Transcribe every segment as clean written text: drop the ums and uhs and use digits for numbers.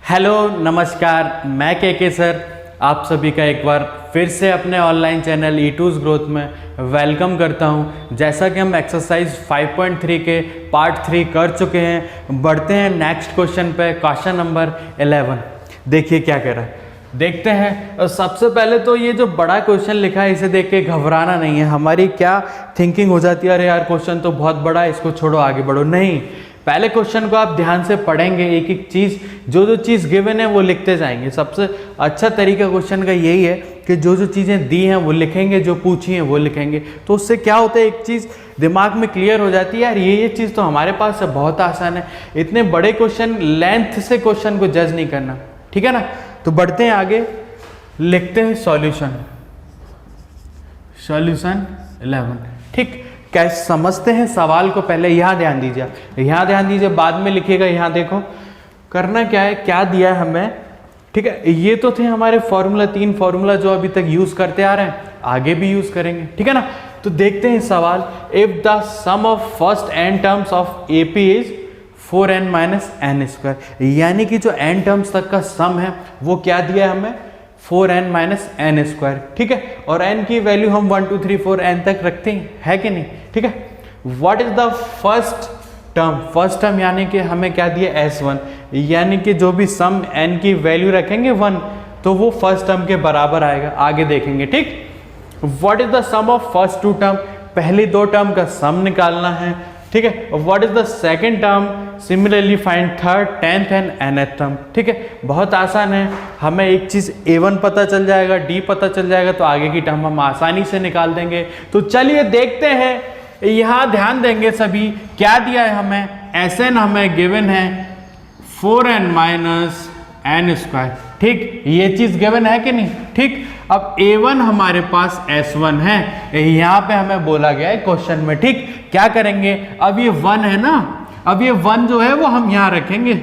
Hello नमस्कार, मैं के सर आप सभी का एक बार फिर से अपने ऑनलाइन चैनल E2's ग्रोथ में वेलकम करता हूं। जैसा कि हम एक्सरसाइज 5.3 के पार्ट 3 कर चुके हैं, बढ़ते हैं नेक्स्ट क्वेश्चन पे। क्वेश्चन नंबर 11 देखिए क्या कह रहा है, देखते हैं। सबसे पहले तो ये जो बड़ा क्वेश्चन लिखा है इसे देख के घबराना नहीं है। हमारी क्या थिंकिंग हो जाती है, अरे यार क्वेश्चन तो बहुत बड़ा है, इसको छोड़ो आगे बढ़ो। नहीं, पहले क्वेश्चन को आप ध्यान से पढ़ेंगे, एक एक चीज़ जो चीज़ गिवन है वो लिखते जाएंगे। सबसे अच्छा तरीका क्वेश्चन का यही है कि जो चीज़ें दी हैं वो लिखेंगे, जो पूछी हैं वो लिखेंगे। तो उससे क्या होता है, एक चीज़ दिमाग में क्लियर हो जाती है, यार ये चीज़ तो हमारे पास है, बहुत आसान है। इतने बड़े क्वेश्चन, लेंथ से क्वेश्चन को जज नहीं करना, ठीक है ना। तो बढ़ते हैं आगे, लिखते हैं सॉल्यूशन 11। ठीक, कैसे समझते हैं सवाल को। पहले यहाँ ध्यान दीजिए, यहाँ ध्यान दीजिए, बाद में लिखिएगा। यहाँ देखो करना क्या है, क्या दिया है हमें। ठीक है, ये तो थे हमारे फॉर्मूला, 3 फॉर्मूला जो अभी तक यूज करते आ रहे हैं, आगे भी यूज करेंगे, ठीक है ना। तो देखते हैं सवाल। If the sum of first n terms of AP is 4n minus n square, यानी कि जो n टर्म्स तक का सम है वो क्या दिया है हमें, 4n माइनस n स्क्वायर। ठीक है, और n की वैल्यू हम 1 2 3 4 n तक रखते हैं, है कि नहीं। ठीक है, what is the first term, first term यानी कि हमें क्या दिया S1, यानी कि जो भी सम n की वैल्यू रखेंगे 1 तो वो फर्स्ट टर्म के बराबर आएगा, आगे देखेंगे। ठीक, what is the sum of first 2 term, पहली 2 टर्म का सम निकालना है। ठीक है, what is the second term, similarly find third, 10th and nth term. ठीक है, बहुत आसान है, हमें एक चीज A1 पता चल जाएगा, D पता चल जाएगा, तो आगे की टर्म हम आसानी से निकाल देंगे। तो चलिए देखते हैं, यहाँ ध्यान देंगे सभी, क्या दिया है हमें, Sn हमें गिवन है 4n माइनस n स्क्वायर। ठीक, ये चीज गिवन है कि नहीं। ठीक, अब A1 हमारे पास S1 है, यहाँ पे हमें बोला गया है क्वेश्चन में। ठीक, क्या करेंगे, अब ये 1 है ना, अब ये 1 जो है वो हम यहाँ रखेंगे,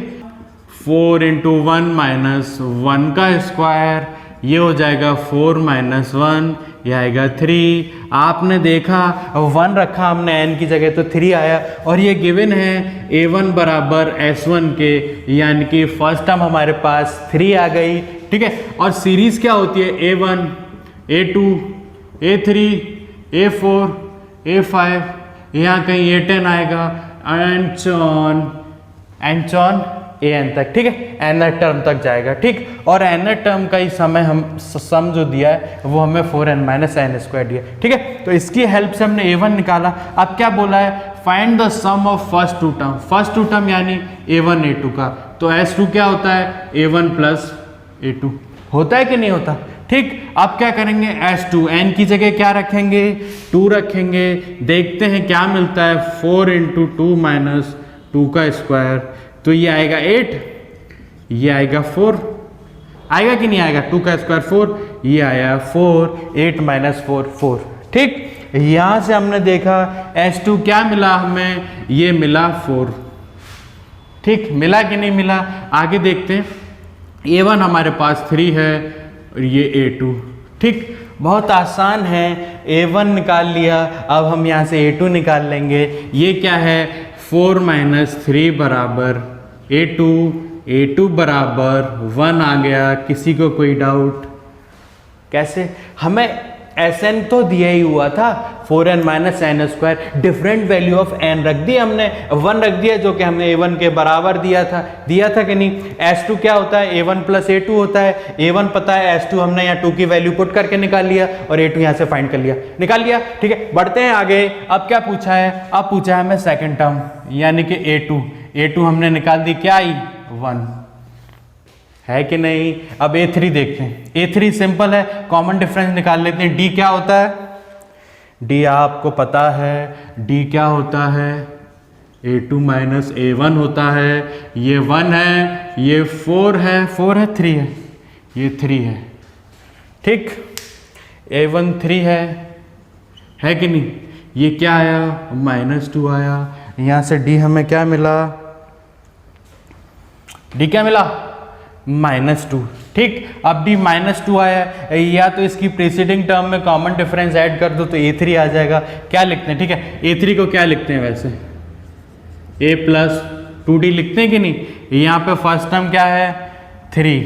4 इंटू 1 माइनस 1 का स्क्वायर, ये हो जाएगा 4 माइनस 1, ये आएगा 3। आपने देखा 1 रखा हमने n की जगह तो 3 आया, और ये गिवन है A1 बराबर S1 के, यानी कि फर्स्ट टर्म हमारे पास 3 आ गई। ठीक है, और सीरीज क्या होती है, A1 A2 A3 A4 A5, यहाँ कहीं A10 आएगा, एंड ऑन an तक। ठीक है, nth टर्म तक जाएगा। ठीक, और nth टर्म का ही समय हम सम जो दिया है वो हमें 4n माइनस n स्क्वायर दिया। ठीक है, तो इसकी हेल्प से हमने A1 निकाला। अब क्या बोला है, find the sum of first 2 term, first 2 term यानी A1 A2 का। तो S2 क्या होता है, A1 प्लस A2 होता है कि नहीं होता। ठीक, अब क्या करेंगे, S2 n की जगह क्या रखेंगे, 2 रखेंगे। देखते हैं क्या मिलता है, 4 इंटू 2 माइनस 2 का स्क्वायर, तो ये आएगा 8, ये आएगा 4, आएगा कि नहीं आएगा, 2 का स्क्वायर 4, ये आया 4, 8 माइनस 4 4। ठीक, यहां से हमने देखा S2 क्या मिला हमें, ये मिला 4। ठीक, मिला कि नहीं मिला, आगे देखते हैं। A1 हमारे पास 3 है और ये A2। ठीक, बहुत आसान है, A1 निकाल लिया, अब हम यहाँ से A2 निकाल लेंगे। ये क्या है, 4 माइनस 3 बराबर A2 बराबर 1 आ गया। किसी को कोई डाउट, कैसे, हमें Sn तो दिया ही हुआ था, 4n minus n square, different value of n रख दी हमने, 1 रख दिया जो कि हमने A1 के बराबर दिया था कि नहीं। S2 क्या होता है, A1 प्लस A2 होता है, A1 पता है, S2 हमने यहाँ 2 की वैल्यू पुट करके निकाल लिया, और A2 यहाँ से फाइंड कर लिया, निकाल लिया। ठीक है, बढ़ते हैं आगे। अब क्या पूछा है, अब पूछा है हमें सेकेंड टर्म यानी कि A2 हमने निकाल दी, क्या आई, 1, है कि नहीं। अब A3 देखते हैं, A3 सिंपल है, कॉमन डिफरेंस निकाल लेते हैं। D क्या होता है, D आपको पता है, D क्या होता है, A2 माइनस A1 होता है। ये 1 है, ये 4 है, 4 है, 3 है, ये 3 है। ठीक, A1 3 है कि नहीं। ये क्या आया, -2 आया। यहाँ से D हमें क्या मिला, D क्या मिला, -2। ठीक, अब D -2 आया, या तो इसकी प्रीसीडिंग टर्म में कॉमन डिफरेंस ऐड कर दो तो A3 आ जाएगा। क्या लिखते हैं, ठीक है, A3 को क्या लिखते हैं वैसे, A प्लस 2D लिखते हैं कि नहीं। यहाँ पे फर्स्ट टर्म क्या है, 3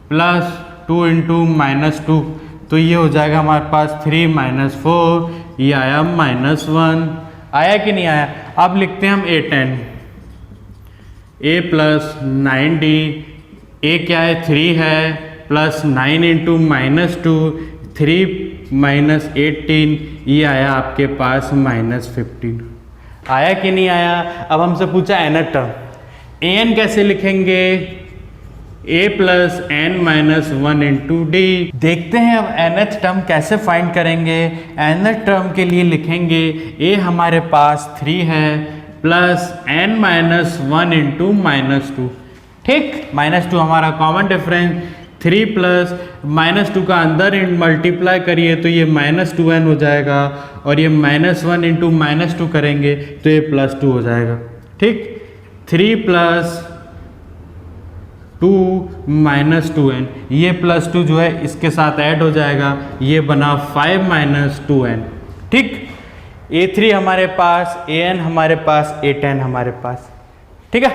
प्लस 2 इंटू -2, तो ये हो जाएगा हमारे पास 3 - 4, ये आया -1, आया कि नहीं आया। अब लिखते हैं हम A10, A plus 9D, A क्या है 3 है, प्लस 9 इंटू -2, 3 - 18, ये आया आपके पास -15, आया कि नहीं आया। अब हमसे पूछा nth टर्म, an कैसे लिखेंगे, a plus n - 1 into D. देखते हैं अब nth टर्म कैसे फाइंड करेंगे। nth टर्म के लिए लिखेंगे a हमारे पास 3 है, प्लस n - 1 इंटू -2, ठीक, -2 हमारा कॉमन डिफरेंस, 3 प्लस -2 का अंदर मल्टीप्लाई करिए तो ये -2n हो जाएगा, और ये -1 इंटू -2 करेंगे तो ये +2 हो जाएगा, ठीक। 3 प्लस 2 -2n, ये +2 जो है इसके साथ ऐड हो जाएगा, ये बना 5 - 2n, ठीक। A3 हमारे पास, an हमारे पास, A10 हमारे पास, ठीक है।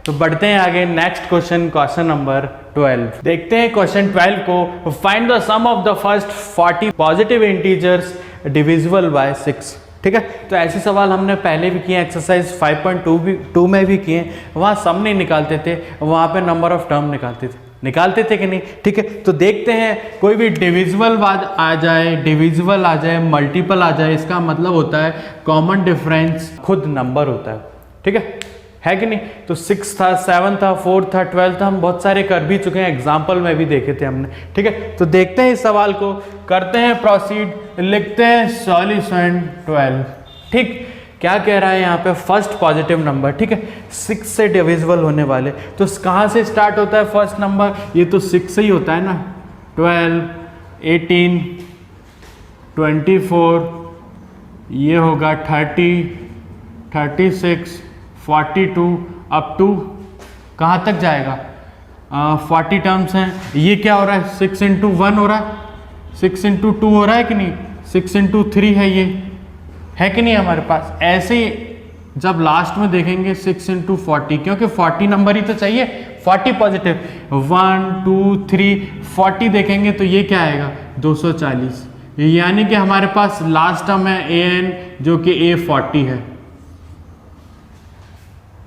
तो बढ़ते हैं आगे, नेक्स्ट क्वेश्चन, क्वेश्चन नंबर 12। देखते हैं क्वेश्चन 12 को, find the sum of the first 40 positive integers divisible by 6, ठीक है। तो ऐसे सवाल हमने पहले भी किए, एक्सरसाइज 5.2 में भी किए, वहाँ सम नहीं निकालते थे, वहाँ पे नंबर ऑफ टर्म निकालते थे कि नहीं, ठीक है। तो देखते हैं, कोई भी डिविजिबल आ जाए, मल्टीपल आ जाए, इसका मतलब होता है कॉमन डिफरेंस खुद नंबर होता है, ठीक है कि नहीं। तो 6 था, 7 था, 4 था, 12 था, हम बहुत सारे कर भी चुके हैं, एग्जाम्पल में भी देखे थे हमने, ठीक है। तो देखते हैं इस सवाल को, करते हैं प्रोसीड, लिखते हैं सॉल्यूशन 12, ठीक। क्या कह रहा है यहाँ पे, फर्स्ट पॉजिटिव नंबर, ठीक है, 6 से डिविजिबल होने वाले, तो कहाँ से स्टार्ट होता है फर्स्ट नंबर, ये तो 6 से ही होता है ना, 12, 18, 24, ये होगा 30, 36, 42, अप टू कहाँ तक जाएगा, 40 टर्म्स हैं। ये क्या हो रहा है, 6 इंटू 1 हो रहा है, 6 इंटू 2 हो रहा है कि नहीं, 6 इंटू 3 है, ये है कि नहीं हमारे पास। ऐसे ही जब लास्ट में देखेंगे 6 इंटू 40, क्योंकि 40 नंबर ही तो चाहिए, 40 पॉजिटिव, 1 2 3 40 देखेंगे तो ये क्या आएगा 240, यानी कि हमारे पास लास्ट टर्म है an जो कि A40 है,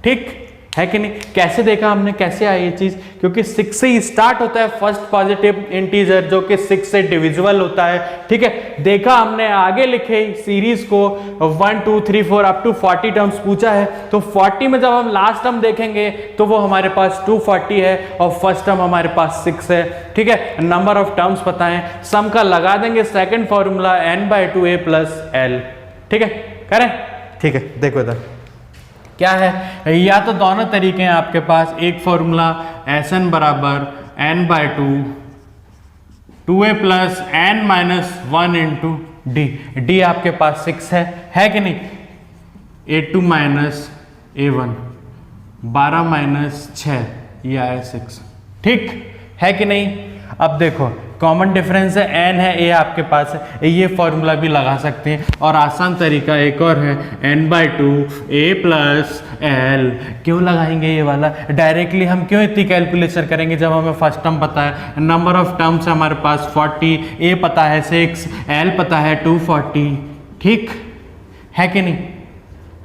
ठीक है कि नहीं। कैसे देखा हमने, कैसे आई ये चीज, क्योंकि 6 से ही स्टार्ट होता है फर्स्ट पॉजिटिव इंटीजर जो कि 6 से डिविजिबल होता है, ठीक है। देखा हमने, आगे लिखे सीरीज को 1 2 3 4 अप टू 40 टर्म्स पूछा है, तो 40 में जब हम लास्ट टर्म देखेंगे तो वो हमारे पास 240 है, और फर्स्ट टर्म हमारे पास 6 है, ठीक है। नंबर ऑफ टर्म्स पता है, सम का लगा देंगे सेकंड फॉर्मूला n/2a + l, ठीक है, करें, ठीक है। देखो इधर क्या है, या तो दोनों तरीके हैं आपके पास, एक फॉर्मूला Sn बराबर n/2 2a + n - 1 into D, D आपके पास 6 है कि नहीं, a2 - a1 12 - 6, ये आया 6, ठीक है कि नहीं। अब देखो कॉमन डिफरेंस है, n है, a आपके पास है, ये फॉर्मूला भी लगा सकते हैं, और आसान तरीका एक और है, n/2 a + l। क्यों लगाएंगे ये वाला, डायरेक्टली हम क्यों इतनी कैलकुलेशन करेंगे जब हमें फर्स्ट टर्म पता है, नंबर ऑफ टर्म्स है हमारे पास 40, a पता है 6, l पता है 240, ठीक है कि नहीं,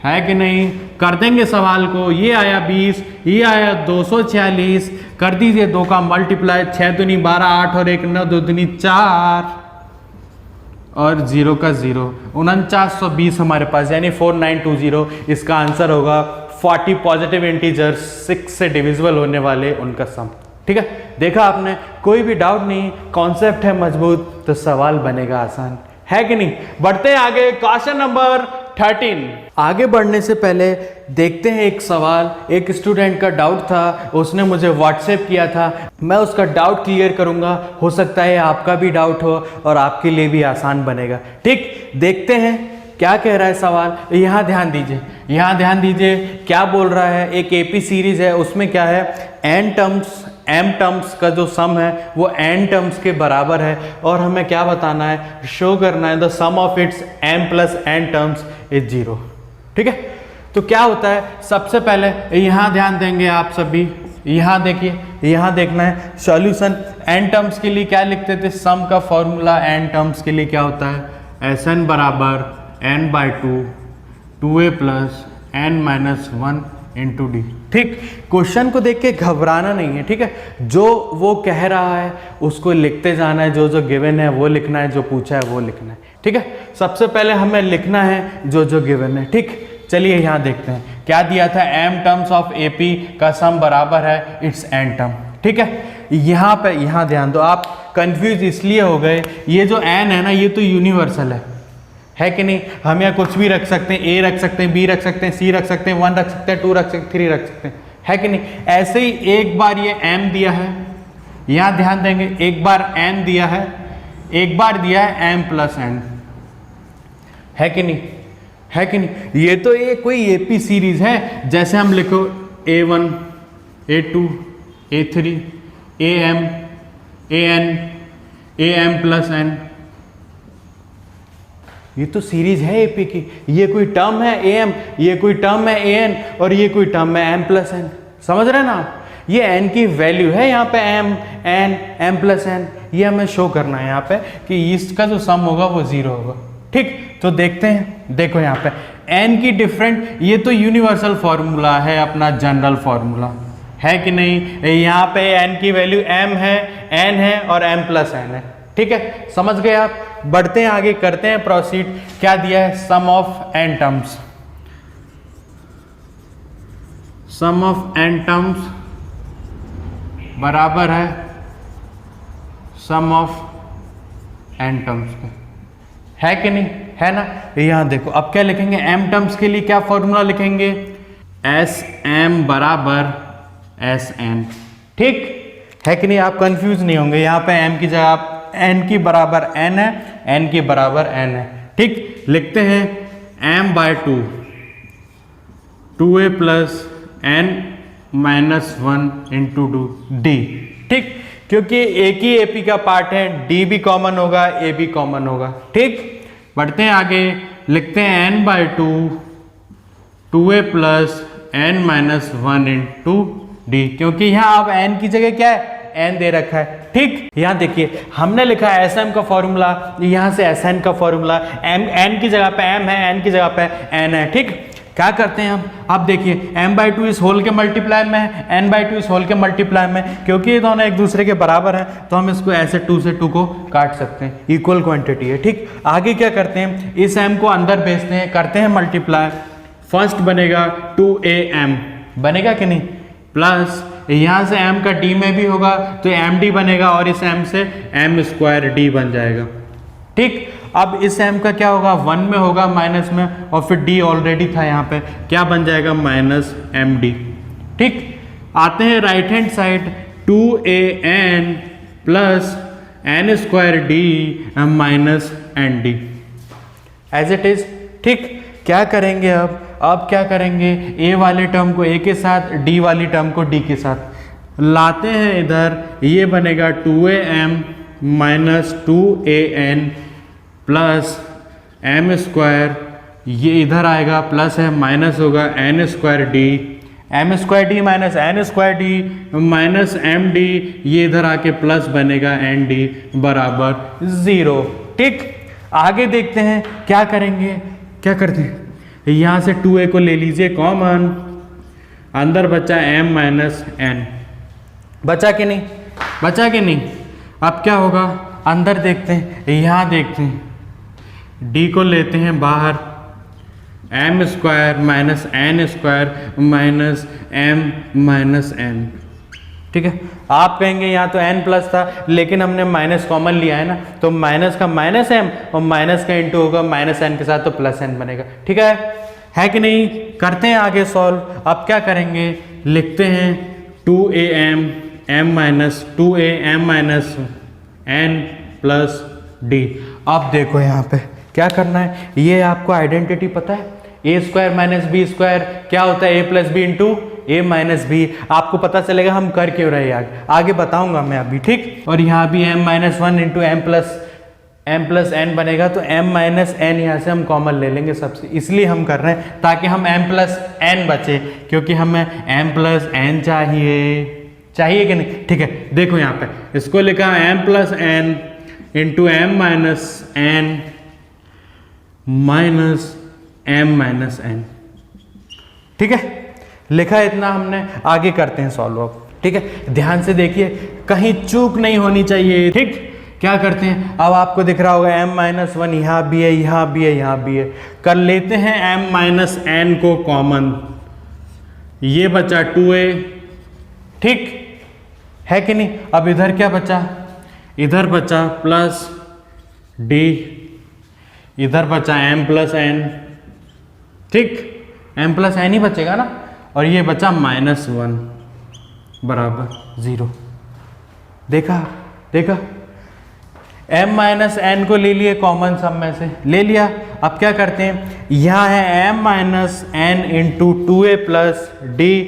है कि नहीं। कर देंगे सवाल को, ये आया 20, ये आया 246, कर दीजिए 2 का मल्टीप्लाई, 6 दूनी 12, 8 और 1 9, 2 दूनी 4, और 0 का 0, 4920 हमारे पास, यानी 4920। इसका आंसर होगा 40 पॉजिटिव इंटीजर्स 6 से डिविजिबल होने वाले, उनका सम, ठीक है। देखा आपने, कोई भी डाउट नहीं, कॉन्सेप्ट है मजबूत तो सवाल बनेगा आसान, है कि नहीं। बढ़ते हैं आगे, क्वेश्चन नंबर 13। आगे बढ़ने से पहले देखते हैं एक सवाल, एक स्टूडेंट का डाउट था, उसने मुझे व्हाट्सएप किया था, मैं उसका डाउट क्लियर करूंगा, हो सकता है आपका भी डाउट हो और आपके लिए भी आसान बनेगा, ठीक। देखते हैं क्या कह रहा है सवाल, यहाँ ध्यान दीजिए, यहाँ ध्यान दीजिए क्या बोल रहा है। एक एपी सीरीज है, उसमें क्या है, n टर्म्स m टर्म्स का जो सम है वो n टर्म्स के बराबर है, और हमें क्या बताना है, शो करना है the sum of its m + n terms is 0, ठीक है। तो क्या होता है, सबसे पहले यहाँ ध्यान देंगे आप सभी, यहाँ देखिए, यहाँ देखना है सॉल्यूशन। एन टर्म्स के लिए क्या लिखते थे, सम का फॉर्मूला एन टर्म्स के लिए क्या होता है, एस एन बराबर N by two A plus N minus one into D. ठीक, क्वेश्चन को देख के घबराना नहीं है, ठीक है, जो वो कह रहा है उसको लिखते जाना है, जो जो गिवन है वो लिखना है, जो पूछा है वो लिखना है, ठीक है। सबसे पहले हमें लिखना है जो जो गिवन है, ठीक। चलिए यहाँ देखते हैं क्या दिया था, एम टर्म्स ऑफ एपी का सम बराबर है इट्स एन टर्म, ठीक है। यहाँ पे यहाँ ध्यान दो, आप कंफ्यूज इसलिए हो गए, ये जो एन है ना ये तो यूनिवर्सल है कि नहीं, हम यहाँ कुछ भी रख सकते हैं, ए रख सकते हैं, बी रख सकते हैं, सी रख सकते हैं, 1 रख सकते हैं, 2 रख सकते हैं, 3 रख सकते हैं, है कि नहीं। ऐसे ही एक बार ये एम दिया है, यहाँ ध्यान देंगे, एक बार एन दिया है, एक बार दिया है एम प्लस एन, है कि नहीं, है कि नहीं। ये तो ये कोई एपी सीरीज है, जैसे हम लिखो A1 A2 A3 AM AN AM plus N, ये तो सीरीज है एपी की। ये कोई टर्म है एम, ये कोई टर्म है एन, और ये कोई टर्म है एम प्लस एन, समझ रहे हैं ना आप। ये एन की वैल्यू है यहाँ पे M N M plus N, ये हमें शो करना है यहाँ पे कि इसका जो सम होगा वो 0 होगा, ठीक। तो देखते हैं, देखो यहाँ पे एन की डिफरेंट, ये तो यूनिवर्सल फॉर्मूला है अपना, जनरल फॉर्मूला है कि नहीं। यहाँ पे एन की वैल्यू एम है, एन है और एम प्लस एन है, ठीक है, समझ गए आप। बढ़ते हैं आगे, करते हैं प्रोसीड। क्या दिया है, sum of n terms, sum of n terms बराबर है सम ऑफ एन टर्म्स के, है कि नहीं, है ना। यहां देखो, अब क्या लिखेंगे, एम टर्म्स के लिए क्या फॉर्मूला लिखेंगे, एस एम बराबर एस एन, ठीक है कि नहीं। आप कंफ्यूज नहीं होंगे, यहाँ पे एम की जगह आप एन की बराबर एन है, एन की बराबर एन है, ठीक। लिखते हैं M by two A plus N minus one into D, ठीक, क्योंकि एक ही एपी का पार्ट है, डी भी कॉमन होगा, ए भी कॉमन होगा, ठीक। बढ़ते हैं आगे, लिखते हैं N by two A plus N minus one into D, क्योंकि यहाँ अब एन की जगह क्या है, एन दे रखा है, ठीक। यहाँ देखिए हमने लिखा है एस एम का फॉर्मूला, यहाँ से एस एन का फॉर्मूला, एम एन की जगह पे एम है, एन की जगह पे एन है, ठीक। क्या करते हैं हम, अब देखिए एम बाई टू इस होल के मल्टीप्लाई में है, एन बाई टू इस होल के मल्टीप्लाई में, क्योंकि ये दोनों एक दूसरे के बराबर हैं तो हम इसको ऐसे 2 से 2 को काट सकते हैं, इक्वल क्वांटिटी है, ठीक। आगे क्या करते हैं, इस एम को अंदर भेजते हैं, करते हैं मल्टीप्लाई, फर्स्ट बनेगा 2am बनेगा कि नहीं, प्लस यहाँ से m का d में भी होगा तो md बनेगा, और इस m से m स्क्वायर d बन जाएगा, ठीक। अब इस m का क्या होगा, 1 में होगा माइनस में, और फिर d ऑलरेडी था यहाँ पे, क्या बन जाएगा, माइनस md, ठीक। आते हैं right hand side, 2an plus n square d minus nd as it is, ठीक। क्या करेंगे अब क्या करेंगे, a वाले टर्म को a के साथ, d वाली टर्म को d के साथ लाते हैं इधर, ये बनेगा 2am minus 2an plus m square, ये इधर आएगा प्लस है, माइनस होगा n square d, m square D minus n square D minus md, ये इधर आके प्लस बनेगा nd बराबर 0, ठीक। आगे देखते हैं क्या करेंगे, क्या करते हैं, यहाँ से 2a को ले लीजिए कॉमन, अंदर बचा m माइनस n, बचा कि नहीं, बचा कि नहीं। अब क्या होगा, अंदर देखते हैं, यहाँ देखते हैं, d को लेते हैं बाहर, m square minus n square minus m minus n, ठीक है। आप कहेंगे यहाँ तो n प्लस था, लेकिन हमने माइनस कॉमन लिया है ना, तो माइनस का माइनस m और माइनस का इंटू होगा माइनस n के साथ, तो प्लस n बनेगा, ठीक है कि नहीं। करते हैं आगे सॉल्व। अब क्या करेंगे, लिखते हैं 2am m minus 2am minus n plus d। अब देखो यहाँ पे क्या करना है, ये आपको आइडेंटिटी पता है, ए स्क्वायर माइनस बी स्क्वायर क्या होता है, ए प्लस बी इंटू ए माइनस बी। आपको पता चलेगा हम कर क्यों रहे, आगे बताऊंगा मैं अभी, ठीक। और यहाँ भी m minus one into M plus m plus N बनेगा, तो m माइनस एन यहाँ से हम कॉमन ले लेंगे सबसे, इसलिए हम कर रहे हैं ताकि हम m प्लस एन बचे, क्योंकि हमें m प्लस एन चाहिए कि नहीं। ठीक है, देखो यहाँ पे इसको लिखा m plus N into M minus N minus m minus N. ठीक है, लिखा इतना हमने, आगे करते हैं सॉल्व अब। ठीक है, ध्यान से देखिए, कहीं चूक नहीं होनी चाहिए। ठीक, क्या करते हैं, अब आपको दिख रहा होगा m माइनस वन यहाँ भी है, यहाँ भी है, यहाँ भी है, कर लेते हैं m माइनस एन को कॉमन, ये बचा 2a। ठीक है कि नहीं। अब इधर क्या बचा, इधर बचा प्लस d, इधर बचा m प्लस एन। ठीक, m प्लस एन ही बचेगा ना, और ये बचा माइनस वन बराबर 0। देखा m माइनस एन को ले लिए कॉमन, सब में से ले लिया। अब क्या करते हैं, यहाँ है m minus N into 2a plus D,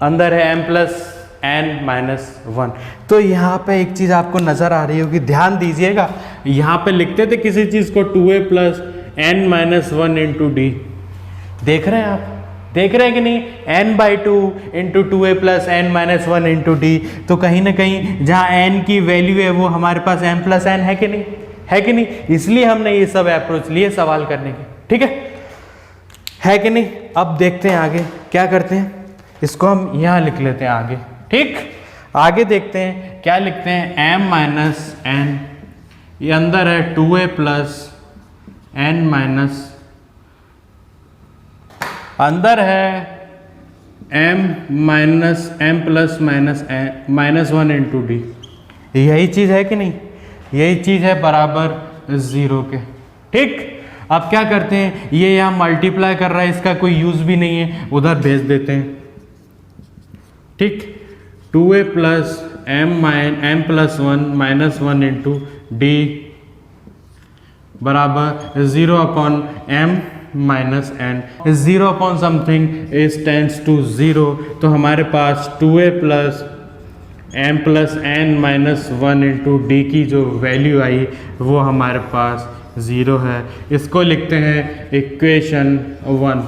अंदर है m plus N minus one. तो यहाँ पे एक चीज़ आपको नज़र आ रही होगी, ध्यान दीजिएगा, यहाँ पे लिखते थे किसी चीज़ को 2a plus N minus one into D, देख रहे हैं आप, देख रहे हैं कि नहीं, n by two into 2a plus N minus one into D. तो कहीं ना कहीं जहाँ n की वैल्यू है वो हमारे पास m प्लस एन है कि नहीं, है कि नहीं, इसलिए हमने ये सब अप्रोच लिए सवाल करने के। ठीक है कि नहीं। अब देखते हैं आगे क्या करते हैं, इसको हम यहाँ लिख लेते हैं आगे। ठीक, आगे देखते हैं क्या लिखते हैं, m माइनस एन, ये अंदर है 2a प्लस एन माइनस, अंदर है m minus M plus minus one into D. यही चीज़ है कि नहीं, यही चीज़ है, बराबर 0 के। ठीक, अब क्या करते हैं, ये यहाँ मल्टीप्लाई कर रहा है, इसका कोई यूज़ भी नहीं है, उधर भेज देते हैं। ठीक, 2a plus M plus one minus one into D बराबर 0 upon m minus N, 0 upon something is tends to 0। तो हमारे पास 2a plus M plus N minus one into D की जो वैल्यू आई वो हमारे पास 0 है। इसको लिखते हैं इक्वेशन 1।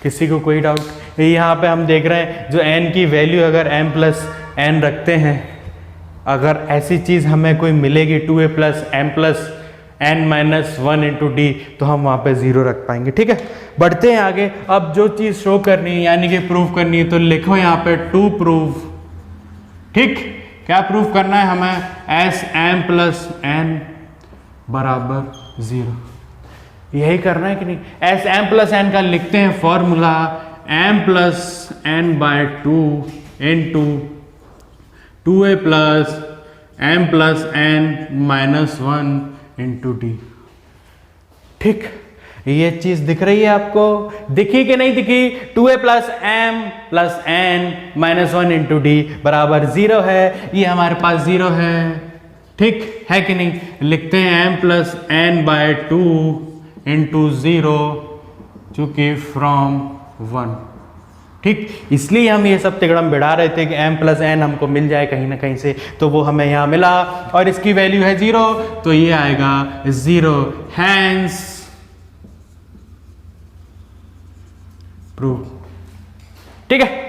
किसी को कोई डाउट, यहाँ पे हम देख रहे हैं जो n की वैल्यू अगर m प्लस एन रखते हैं, अगर ऐसी चीज़ हमें कोई मिलेगी 2a plus M plus N minus one into D, तो हम वहाँ पे 0 रख पाएंगे। ठीक है, बढ़ते हैं आगे। अब जो चीज़ शो करनी है यानी कि प्रूव करनी है, तो लिखो यहाँ पे टू प्रूव। ठीक, क्या प्रूव करना है हमें, एस एम प्लस एन बराबर 0, यही करना है कि नहीं। एस एम प्लस एन का लिखते हैं formula, M plus N by two into 2a plus M plus N minus one into D. ठीक, ये चीज दिख रही है आपको, दिखी कि नहीं दिखी, 2a plus M plus N minus one into D बराबर 0 है, ये हमारे पास 0 है। ठीक है कि नहीं, लिखते हैं m plus N by two into 0 चूंकि फ्रॉम 1। ठीक, इसलिए हम ये सब तिगड़म बिड़ा रहे थे कि m प्लस एन हमको मिल जाए कहीं ना कहीं से, तो वो हमें यहाँ मिला और इसकी वैल्यू है 0, तो ये आएगा 0, हैंस प्रूव। ठीक है,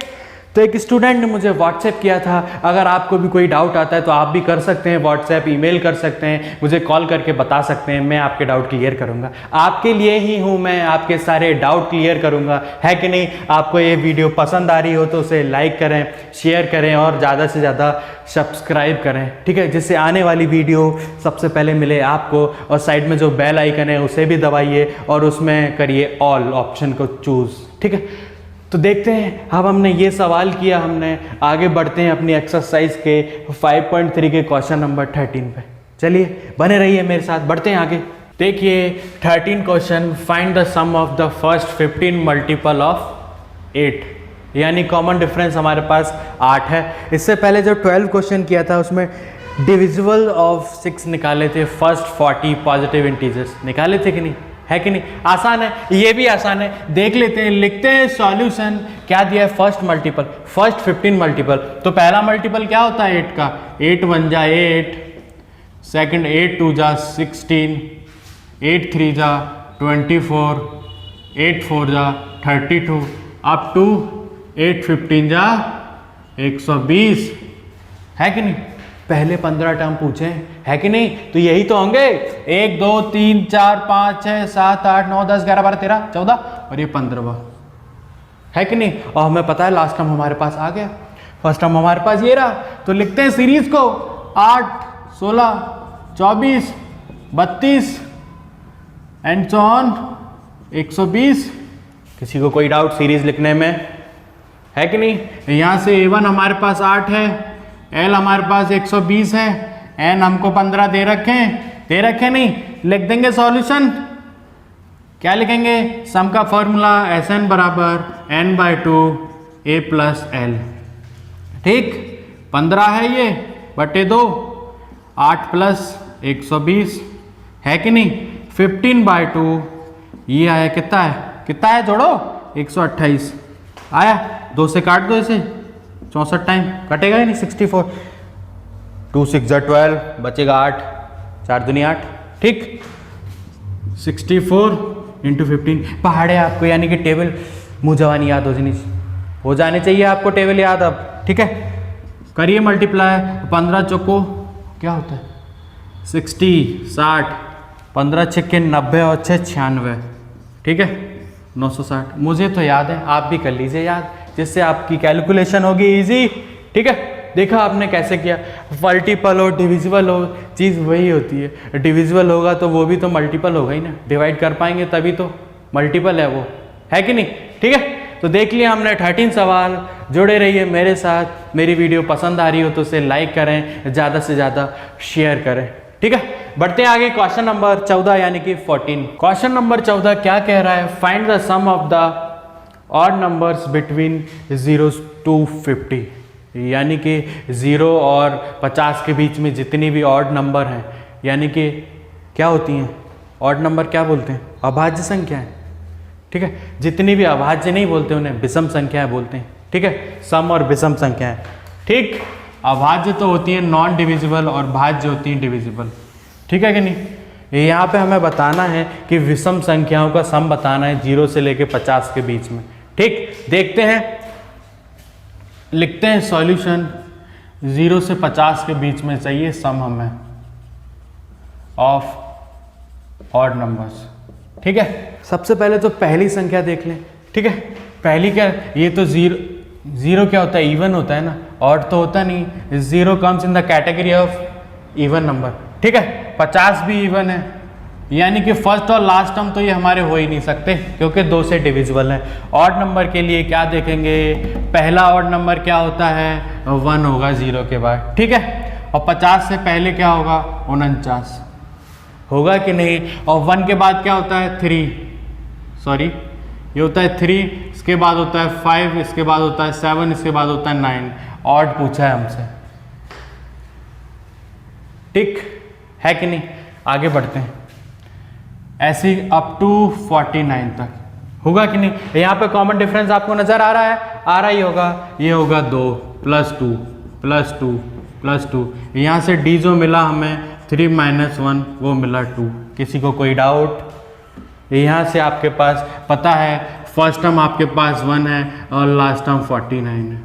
तो एक स्टूडेंट ने मुझे व्हाट्सएप किया था, अगर आपको भी कोई डाउट आता है तो आप भी कर सकते हैं, व्हाट्सएप ईमेल कर सकते हैं, मुझे कॉल करके बता सकते हैं, मैं आपके डाउट क्लियर करूंगा। आपके लिए ही हूं मैं, आपके सारे डाउट क्लियर करूंगा, है कि नहीं। आपको ये वीडियो पसंद आ रही हो तो उसे लाइक करें, शेयर करें और ज़्यादा से ज़्यादा सब्सक्राइब करें। ठीक है, जिससे आने वाली वीडियो सबसे पहले मिले आपको, और साइड में जो बेल आइकन है उसे भी दबाइए और उसमें करिए ऑल ऑप्शन को चूज़। ठीक है, तो देखते हैं, अब हमने ये सवाल किया, हमने आगे बढ़ते हैं अपनी एक्सरसाइज के 5.3 के क्वेश्चन नंबर 13 पे। चलिए बने रहिए मेरे साथ, बढ़ते हैं आगे। देखिए 13 question, find the sum of the first 15 multiple of 8, यानी कॉमन डिफरेंस हमारे पास 8 है। इससे पहले जो 12 क्वेश्चन किया था उसमें डिविजिबल ऑफ 6 निकाले थे, फर्स्ट 40 पॉजिटिव इंटीजर्स निकाले थे कि नहीं, है कि नहीं। आसान है, ये भी आसान है, देख लेते हैं, लिखते हैं सॉल्यूशन। क्या दिया है, फर्स्ट मल्टीपल, फर्स्ट 15 मल्टीपल, तो पहला मल्टीपल क्या होता है 8 का, 8 1 जा 8, सेकंड 8 2 जा 16, 8 3 जा 24, 8 4 जा 32 अप टू 8 15 जा 120, है कि नहीं। पहले 15 टर्म पूछे है कि नहीं, तो यही तो होंगे 1 2 3 4 5 6 7 8 9 10 11 12 13 14 और ये 15वां, है कि नहीं। और हमें पता है लास्ट टर्म हमारे पास आ गया, फर्स्ट टर्म हमारे पास ये रहा, तो लिखते हैं सीरीज को 8 16 24 32 एंड सो ऑन 120। किसी को कोई डाउट सीरीज लिखने में, है कि नहीं। यहाँ से A1 हमारे पास 8 है, L हमारे पास 120 है, N हमको 15 दे रखे नहीं, लिख देंगे सॉल्यूशन। क्या लिखेंगे, सम का फॉर्मूला Sn बराबर n/2 A प्लस L, ठीक। 15 है ये बटे 2, 8 प्लस 120, है कि नहीं। 15/2 ये आया कितना है जोड़ो 128 आया, 2 से काट दो इसे, 64 टाइम कटेगा ही नहीं, 64 2 6 12 बचेगा 8 4 दूनी 8, ठीक। 64 इंटू 15 पहाड़े आपको, यानी कि टेबल मुँह जवानी याद हो जाने चाहिए आपको टेबल याद अब, ठीक है। करिए मल्टीप्लाई, 15 चौको क्या होता है 60 60, 15 छक्के 90 और 6 96, ठीक है 960। मुझे तो याद है, आप भी कर लीजिए याद, जिससे आपकी कैलकुलेशन होगी इजी, ठीक है। देखा आपने कैसे किया, मल्टीपल हो डिविजिबल हो चीज़ वही होती है, डिविजिबल होगा तो वो भी तो मल्टीपल होगा ही ना, डिवाइड कर पाएंगे तभी तो मल्टीपल है वो, है कि नहीं, ठीक है। तो देख लिया हमने 13 सवाल, जुड़े रहिए मेरे साथ। मेरी वीडियो पसंद आ रही हो तो उसे लाइक करें, ज़्यादा से ज़्यादा शेयर करें, ठीक है। बढ़ते हैं आगे, क्वेश्चन नंबर 14 यानी कि 14। क्वेश्चन नंबर 14 क्या कह रहा है, find the sum of the odd numbers between 0 to 50, यानी कि 0 और 50 के बीच में जितनी भी ऑड नंबर हैं, यानी कि क्या होती हैं ऑड नंबर, क्या बोलते हैं, अभाज्य संख्याएं, ठीक है। जितनी भी अभाज्य नहीं बोलते उन्हें विषम संख्याएं बोलते हैं, ठीक है, सम और विषम संख्याएं, ठीक। अभाज्य तो होती है नॉन डिविजिबल और भाज्य होती है डिविजिबल, ठीक है कि नहीं। यहाँ पे हमें बताना है कि विषम संख्याओं का सम बताना है 0 से लेके 50 के बीच में, ठीक। देखते हैं, लिखते हैं सॉल्यूशन, 0 से 50 के बीच में चाहिए सम हमें ऑफ ऑड नंबर्स, ठीक है। सबसे पहले तो पहली संख्या देख लें, ठीक है। पहली क्या, ये तो 0 क्या होता है, इवन होता है ना, ऑड तो होता नहीं। 0 comes in the category of even number, ठीक है। 50 भी इवन है, यानी कि फर्स्ट और लास्ट टर्म तो ये हमारे हो ही नहीं सकते क्योंकि 2 से डिविजिबल है। ऑड नंबर के लिए क्या देखेंगे, पहला ऑड नंबर क्या होता है 1 होगा 0 के बाद, ठीक है। और 50 से पहले क्या होगा 49 होगा कि नहीं। और 1 के बाद क्या होता है 3, सॉरी ये होता है 3, इसके बाद होता है 5, इसके बाद होता है 7, इसके बाद होता है 9। ऑड पूछा है हमसे, ठीक है कि नहीं। आगे बढ़ते हैं, ऐसे अप टू 49 तक होगा कि नहीं। यहाँ पे कॉमन डिफरेंस आपको नजर आ रहा है, आ रहा ही होगा, ये होगा 2 + 2 + 2 + 2। यहाँ से डी जो मिला हमें 3 - 1 वो मिला 2। किसी को कोई डाउट, यहाँ से आपके पास पता है फर्स्ट टर्म आपके पास 1 है और लास्ट टर्म 49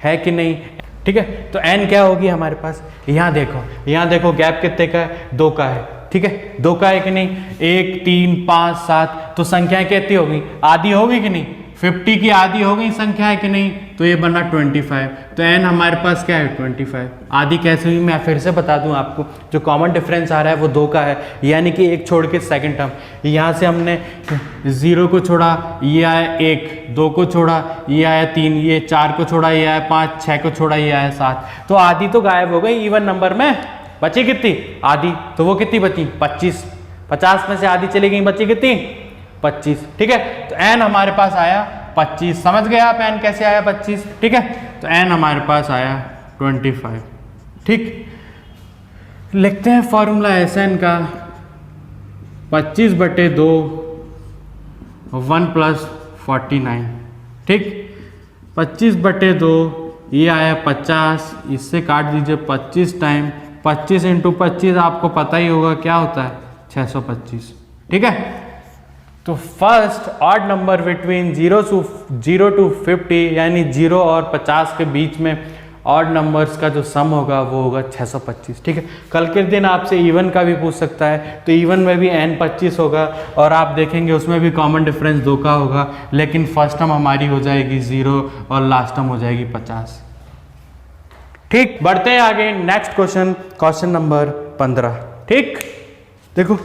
है कि नहीं, ठीक है। तो n क्या होगी हमारे पास, यहाँ देखो गैप कितने का है, 2 का है, ठीक है। 2 का है कि नहीं, 1 3 5 7, तो संख्याएं कितनी होगी, आधी होगी कि नहीं, 50 की आधी हो गई संख्या है कि नहीं, तो ये बना 25। तो n हमारे पास क्या है 25। आधी कैसे हुई, मैं फिर से बता दूं आपको, जो कॉमन डिफरेंस आ रहा है वो 2 का है, यानी कि 1 छोड़ के सेकंड टर्म, यहाँ से हमने 0 को छोड़ा ये आया 1, 2 को छोड़ा ये आया 3, ये 4 को छोड़ा ये आया 5, 6 को छोड़ा ये आया 7। तो आधी तो गायब हो गई इवन नंबर में, बची कितनी आधी, तो वो कितनी बची 25। 50 में से आधी चली गई, बची कितनी 25, ठीक है। तो n हमारे पास आया 25, समझ गए आप n कैसे आया 25, ठीक है। तो n हमारे पास आया 25, ठीक। लिखते हैं फॉर्मूला Sn का, 25/2 1 + 49, ठीक। 25/2 ये आया 50, इससे काट दीजिए 25 टाइम 25 इंटू 25 आपको पता ही होगा क्या होता है 625। ठीक है, तो first odd number between 0 to 50 यानी 0 और 50 के बीच में ऑड नंबर्स का जो सम होगा वो होगा 625। ठीक है, कल के दिन आपसे इवन का भी पूछ सकता है, तो इवन में भी n 25 होगा और आप देखेंगे उसमें भी कॉमन डिफरेंस 2 का होगा, लेकिन फर्स्ट टर्म हमारी हो जाएगी 0 और लास्ट टर्म हो जाएगी 50। ठीक, बढ़ते हैं आगे। Next question, question number 15। ठीक, देखो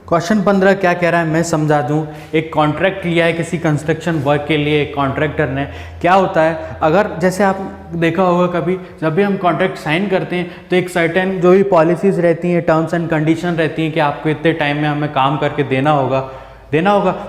क्वेश्चन 15 क्या कह रहा है मैं समझा दूं। एक कॉन्ट्रैक्ट लिया है किसी कंस्ट्रक्शन वर्क के लिए एक कॉन्ट्रैक्टर ने। क्या होता है, अगर जैसे आप देखा होगा कभी जब भी हम कॉन्ट्रैक्ट साइन करते हैं तो एक सर्टेन जो भी पॉलिसीज रहती हैं, टर्म्स एंड कंडीशन रहती हैं कि आपको इतने टाइम में हमें काम करके देना होगा,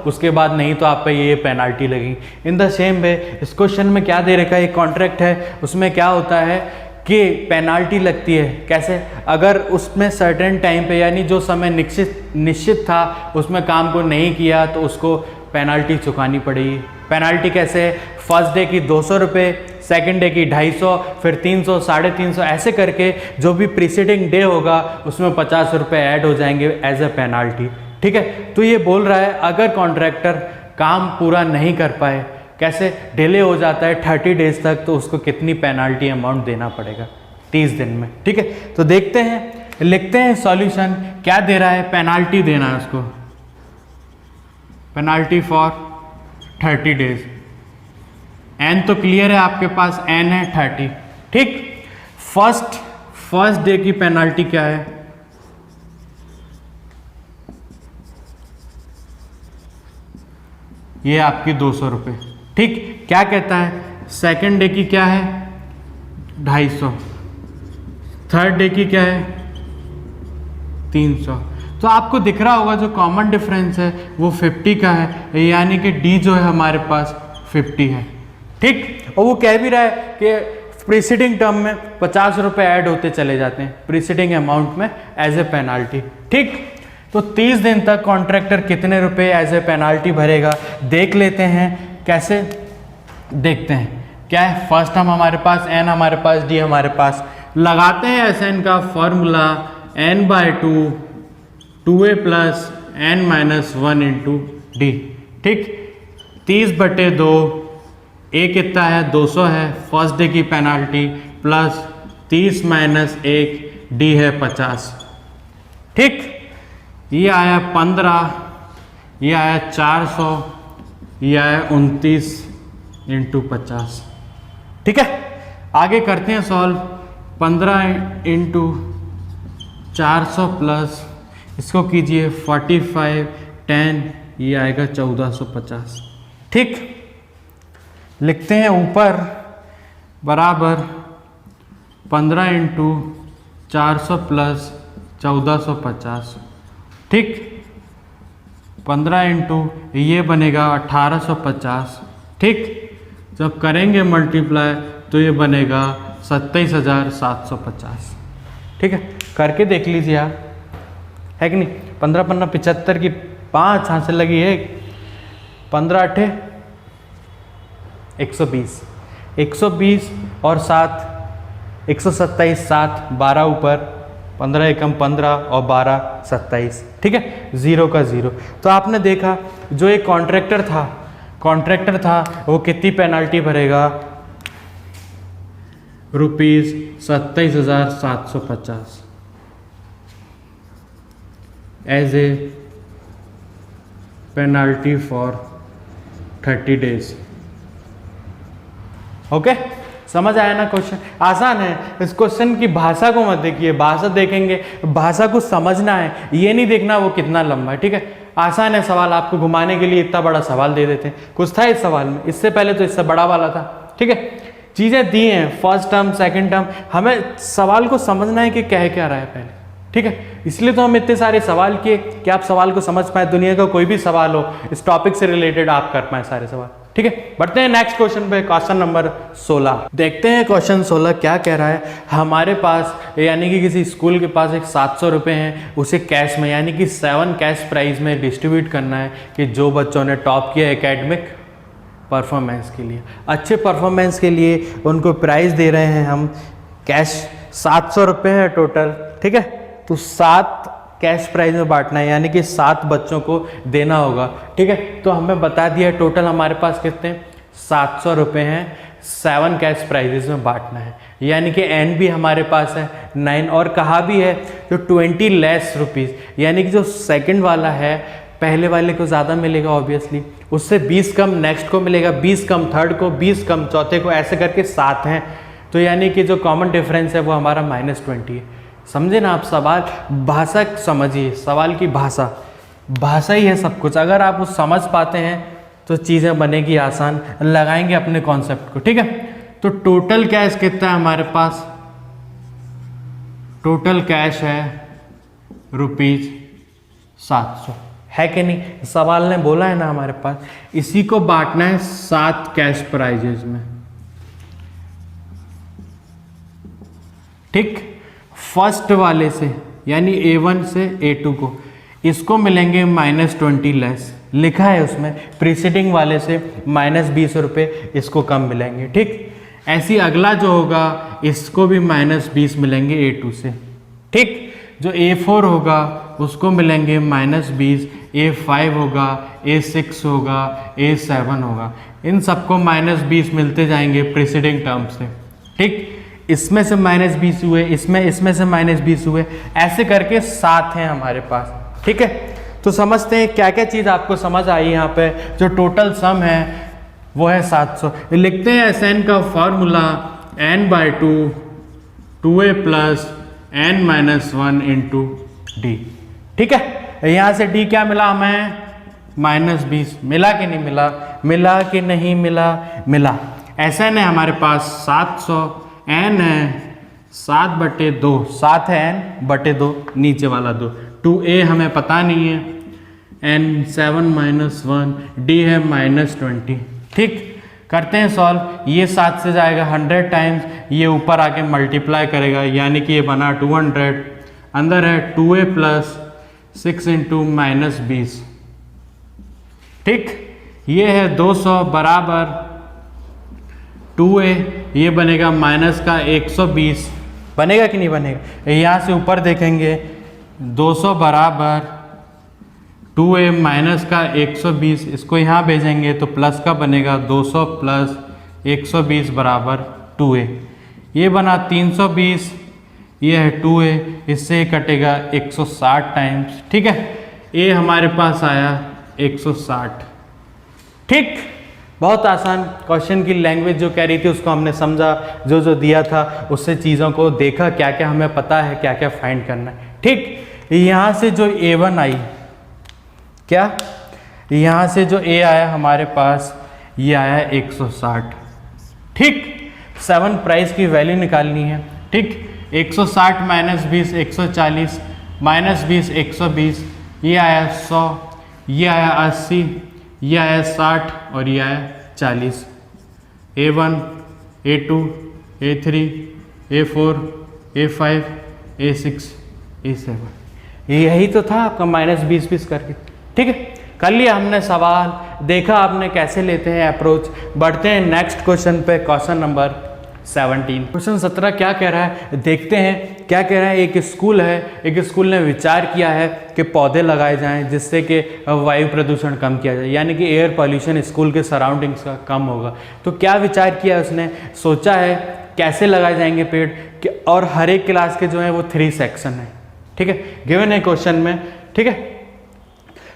उसके बाद नहीं तो आप पे ये पेनल्टी लगेगी। इन द सेम वे इस क्वेश्चन में क्या दे रखा है, एक कॉन्ट्रैक्ट है, उसमें क्या होता है कि पेनाल्टी लगती है। कैसे, अगर उसमें सर्टेन टाइम पे यानी जो समय निश्चित था उसमें काम को नहीं किया तो उसको पेनाल्टी चुकानी पड़ेगी। पेनाल्टी कैसे है, फर्स्ट डे की 200 रुपये, सेकेंड डे की 250, फिर 300, 350, ऐसे करके जो भी प्रीसीडिंग डे होगा उसमें 50 रुपये ऐड हो जाएंगे एज ए पेनाल्टी। ठीक है, तो ये बोल रहा है अगर कॉन्ट्रैक्टर काम पूरा नहीं कर पाए, कैसे डिले हो जाता है 30 डेज तक, तो उसको कितनी पेनाल्टी अमाउंट देना पड़ेगा 30 दिन में। ठीक है, तो देखते हैं, लिखते हैं सॉल्यूशन। क्या दे रहा है, पेनाल्टी देना है उसको, पेनाल्टी फॉर 30 डेज। एन तो क्लियर है आपके पास, एन है 30। ठीक, फर्स्ट डे की पेनाल्टी क्या है, ये आपकी 200 रुपये। ठीक, क्या कहता है, सेकेंड डे की क्या है 250, थर्ड डे की क्या है 300। तो आपको दिख रहा होगा जो कॉमन डिफरेंस है वो 50 का है, यानी कि डी जो है हमारे पास 50 है। ठीक, और वो कह भी रहा है कि प्रीसीडिंग टर्म में 50 रुपये ऐड होते चले जाते हैं प्रीसीडिंग अमाउंट में एज ए पेनाल्टी। ठीक, तो 30 दिन तक कॉन्ट्रैक्टर कितने रुपए एज ए पेनाल्टी भरेगा देख लेते हैं। कैसे देखते हैं, क्या है, फर्स्ट टर्म हमारे पास एन, हमारे पास डी, हमारे पास लगाते हैं एस एन का formula n/2 2a plus n minus 1 into D. ठीक, 30/2, ए कितना है 200 है, फर्स्ट डे की पेनाल्टी प्लस 30 माइनस 1, डी है 50। ठीक, ये आया 15, ये आया 400, ये आया 29 इंटू 50। ठीक है, आगे करते हैं सॉल्व। 15 इंटू 400 प्लस इसको कीजिए 45 10, ये आएगा 1450। ठीक, लिखते हैं ऊपर बराबर 15 इंटू 400 प्लस 1450। ठीक, 15 इंटू ये बनेगा 1850। ठीक, जब करेंगे मल्टीप्लाई तो ये बनेगा 27,750। ठीक है, करके देख लीजिए आप, है कि नहीं। 15 15 75 की 5 हासिल लगी है, 15 8 120, 120 और 7 127, 7 12 ऊपर 15 एकम 15 और 12 27। ठीक है, 0 का 0। तो आपने देखा जो एक कॉन्ट्रैक्टर था वो कितनी पेनाल्टी भरेगा, rupees 27,750 as a penalty for 30 days. Okay, समझ आया ना क्वेश्चन, आसान है। इस क्वेश्चन की भाषा को मत देखिए, भाषा देखेंगे, भाषा को समझना है, ये नहीं देखना वो कितना लंबा है। ठीक है, आसान है सवाल, आपको घुमाने के लिए इतना बड़ा सवाल दे देते हैं। कुछ था इस सवाल में, इससे पहले तो इससे बड़ा वाला था। ठीक है, चीज़ें दी हैं, फर्स्ट टर्म सेकंड टर्म, हमें सवाल को समझना है कि कह क्या रहा है पहले। ठीक है, इसलिए तो हम इतने सारे सवाल किए कि आप सवाल को समझ पाए, दुनिया का कोई भी सवाल हो इस टॉपिक से रिलेटेड आप कर पाए सारे सवाल। ठीक है, बढ़ते हैं नेक्स्ट क्वेश्चन पे, क्वेश्चन नंबर 16। देखते हैं क्वेश्चन 16 क्या कह रहा है। हमारे पास यानी कि किसी स्कूल के पास एक 700 रुपये हैं, उसे कैश में यानी कि 7 कैश प्राइज में डिस्ट्रीब्यूट करना है कि जो बच्चों ने टॉप किया एकेडमिक परफॉर्मेंस के लिए। अच्छे परफॉर्मेंस के लिए उनको प्राइस दे रहे हैं हम कैश 700 रुपये है टोटल, ठीक है। तो 7 कैश प्राइज में बांटना है, यानी कि 7 बच्चों को देना होगा, ठीक है। तो हमें बता दिया टोटल हमारे पास कितने 700 रुपये हैं, 7 कैश प्राइजेस में बांटना है, यानी कि एन भी हमारे पास है 9, और कहा भी है जो 20 लेस रुपीज़, यानी कि जो सेकंड वाला है पहले वाले को ज़्यादा मिलेगा ऑब्वियसली, उससे 20 कम नेक्स्ट को मिलेगा, 20 कम थर्ड को, 20 कम चौथे को, ऐसे करके 7 हैं। तो यानी कि जो कॉमन डिफरेंस है वो हमारा -20 है। समझे ना आप? सवाल भाषा समझिए, सवाल की भाषा ही है सब कुछ। अगर आप उस समझ पाते हैं तो चीज़ें बनेगी आसान, लगाएंगे अपने कॉन्सेप्ट को, ठीक है। तो टोटल कैश कितना है हमारे पास? टोटल कैश है ₹700, है कि नहीं? सवाल ने बोला है ना हमारे पास, इसी को बांटना है 7 कैश प्राइजेज में, ठीक। फर्स्ट वाले से यानी A1 से A2 को, इसको मिलेंगे -20 लेस, लिखा है उसमें प्रीसीडिंग वाले से -20 रुपये इसको कम मिलेंगे, ठीक। ऐसी अगला जो होगा इसको भी -20 मिलेंगे A2 से, ठीक। जो A4 होगा उसको मिलेंगे -20, A5 होगा, A6 होगा, A7 होगा, इन सबको -20 मिलते जाएंगे प्रीसीडिंग टर्म से, ठीक। इसमें से -20 हुए, इसमें से -20 हुए, ऐसे करके 7 हैं हमारे पास, ठीक है। तो समझते हैं क्या क्या चीज़ आपको समझ आई यहाँ पे। जो टोटल सम है वो है 700। लिखते हैं SN का formula n/2 2a + n-1 × d, ठीक है। यहाँ से d क्या मिला हमें? -20। मिला कि नहीं मिला? मिला कि नहीं मिला? मिला। SN है हमारे पास 700, n है 7/2, 7 है n/2, नीचे वाला 2, 2a हमें पता नहीं है, n 7 - 1, d है -20, ठीक। करते हैं सॉल्व। ये 7 से जाएगा 100 टाइम्स, ये ऊपर आके मल्टीप्लाई करेगा, यानी कि ये बना 200, अंदर है 2a + 6 × -20, ठीक। ये है 200 बराबर 2a, ये बनेगा -120, बनेगा कि नहीं बनेगा? यहाँ से ऊपर देखेंगे 200 बराबर 2a -120, इसको यहाँ भेजेंगे तो प्लस का बनेगा 200 + 120 बराबर 2a, ये बना 320, ये है 2a, इससे कटेगा 160 टाइम्स, ठीक है। ये हमारे पास आया 160, ठीक। बहुत आसान क्वेश्चन की लैंग्वेज जो कह रही थी उसको हमने समझा, जो दिया था उससे चीज़ों को देखा, क्या क्या हमें पता है, क्या क्या फाइंड करना है, ठीक। यहाँ से जो A1 आई, क्या यहाँ से जो A आया हमारे पास, ये आया 160, ठीक। 7 प्राइस की वैल्यू निकालनी है, ठीक। 160 - 20 140, -20 120, ये आया 100, ये आया 80, ये आया 60 और ये आया 40। A1, A2, A3, A4, A5, A6, A7, यही तो था आपका -20 करके, ठीक है। कर लिया हमने सवाल, देखा आपने कैसे लेते हैं अप्रोच। बढ़ते हैं नेक्स्ट क्वेश्चन पे, क्वेश्चन नंबर 17। क्वेश्चन 17 क्या कह रहा है, देखते हैं क्या कह रहा है। एक स्कूल है, एक स्कूल ने विचार किया है कि पौधे लगाए जाएं जिससे कि वायु प्रदूषण कम किया जाए, यानी कि एयर पॉल्यूशन स्कूल के सराउंडिंग्स का कम होगा। तो क्या विचार किया उसने, सोचा है कैसे लगाए जाएंगे पेड़, और हर एक क्लास के जो है वो 3 सेक्शन है, ठीक है, गिवन है क्वेश्चन में, ठीक है।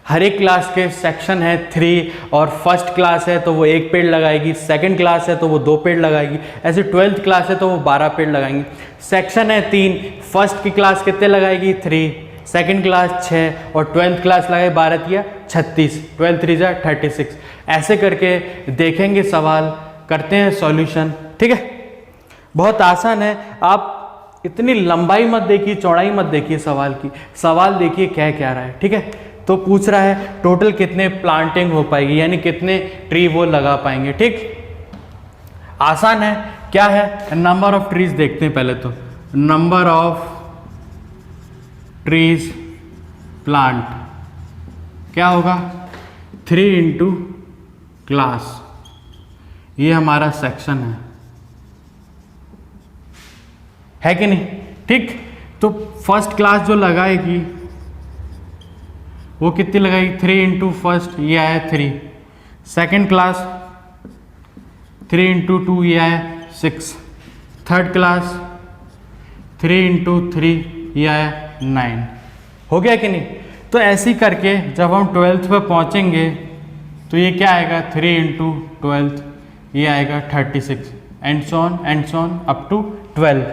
हर एक क्लास के सेक्शन है 3, और फर्स्ट क्लास है तो वो 1 पेड़ लगाएगी, सेकंड क्लास है तो वो 2 पेड़ लगाएगी, ऐसे 12th क्लास है तो वो 12 पेड़ लगाएंगे। सेक्शन है 3, फर्स्ट की क्लास कितने लगाएगी 3, सेकंड क्लास 6 और 12th क्लास लगाए 12 या 36, 12 3 जा 36। ऐसे करके देखेंगे सवाल, करते हैं सॉल्यूशन, ठीक है। बहुत आसान है, आप इतनी लंबाई मत देखिए, चौड़ाई मत देखिए सवाल की, सवाल देखिए क्या क्या रहा है, ठीक है। तो पूछ रहा है टोटल कितने प्लांटिंग हो पाएगी, यानी कितने ट्री वो लगा पाएंगे, ठीक। आसान है, क्या है, नंबर ऑफ ट्रीज देखते हैं पहले। तो नंबर ऑफ ट्रीज प्लांट क्या होगा, 3 × क्लास, ये हमारा सेक्शन है कि नहीं? ठीक, तो फर्स्ट क्लास जो लगाएगी वो कितनी लगाएगी? 3 इंटू फर्स्ट, ये आया 3। सेकेंड क्लास 3 इंटू 2, ये आया 6। थर्ड क्लास 3 इंटू 3, ये आया 9। हो गया कि नहीं? तो ऐसे ही करके जब हम 12th पे पहुंचेंगे तो ये क्या आएगा? 3 इंटू 12, ये आएगा 36 and so on up to 12।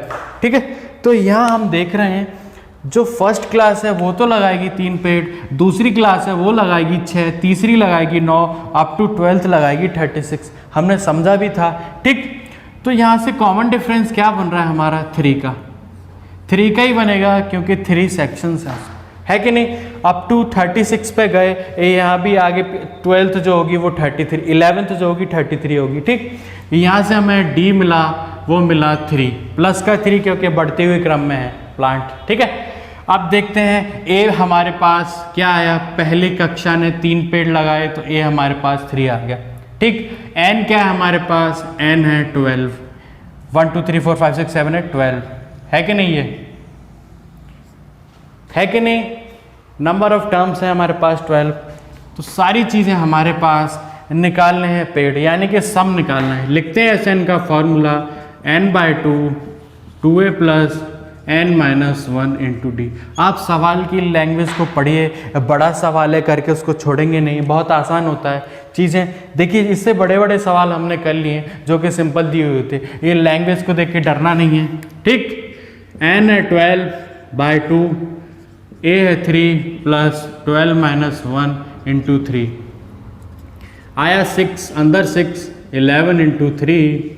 ठीक है, तो यहाँ हम देख रहे हैं जो फर्स्ट क्लास है वो तो लगाएगी 3 पेड़, दूसरी क्लास है वो लगाएगी 6, तीसरी लगाएगी 9, अप टू 12th लगाएगी 36। हमने समझा भी था। ठीक, तो यहाँ से कॉमन डिफरेंस क्या बन रहा है हमारा? 3 का। 3 का ही बनेगा क्योंकि 3 सेक्शंस है कि नहीं? अप टू 36 पे गए, यहाँ भी आगे 12th जो होगी वो 33, 11th जो होगी 33 होगी। ठीक, यहाँ से हमें D मिला, वो मिला 3 प्लस का 3 क्योंकि बढ़ते हुए क्रम में है प्लांट। ठीक है, अब देखते हैं ए हमारे पास क्या आया। पहली कक्षा ने 3 पेड़ लगाए तो ए हमारे पास 3 आ गया। ठीक, एन क्या है हमारे पास? एन है 12। 1 2 3 4 5 6 7 8 12 है कि नहीं? ये है कि नहीं? नंबर ऑफ टर्म्स है हमारे पास 12। तो सारी चीज़ें हमारे पास निकालने हैं पेड़, यानी कि सम निकालना है। लिखते हैं एस एन का formula n/2 2a plus n minus 1 into D. आप सवाल की लैंग्वेज को पढ़िए, बड़ा सवाल है करके उसको छोड़ेंगे नहीं, बहुत आसान होता है चीज़ें। देखिए इससे बड़े बड़े सवाल हमने कर लिए जो कि सिंपल दिए हुए थे, ये लैंग्वेज को देख के डरना नहीं है। ठीक, n है 12/2, a है 3 प्लस 12 माइनस 1 इंटू 3 आया 6, अंदर 6, 11 इंटू 3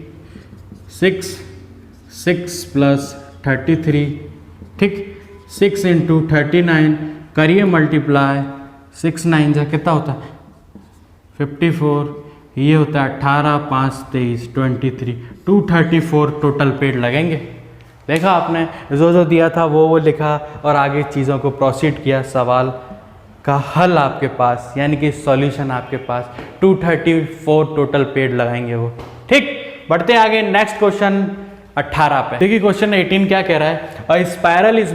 6 प्लस 33। ठीक, 6 इंटू 39 करिए मल्टीप्लाई, 6 9 जा कितना होता है? 54। ये होता है 18 5 23 23 234 टोटल पेड़ लगेंगे। देखा आपने, जो दिया था वो लिखा और आगे चीज़ों को प्रोसीड किया। सवाल का हल आपके पास, यानी कि सॉल्यूशन आपके पास। 234 टोटल पेड़ लगाएंगे वो। ठीक, बढ़ते आगे नेक्स्ट क्वेश्चन 18 पे। देखिए क्वेश्चन 18 क्या कह रहा है? अ spiral is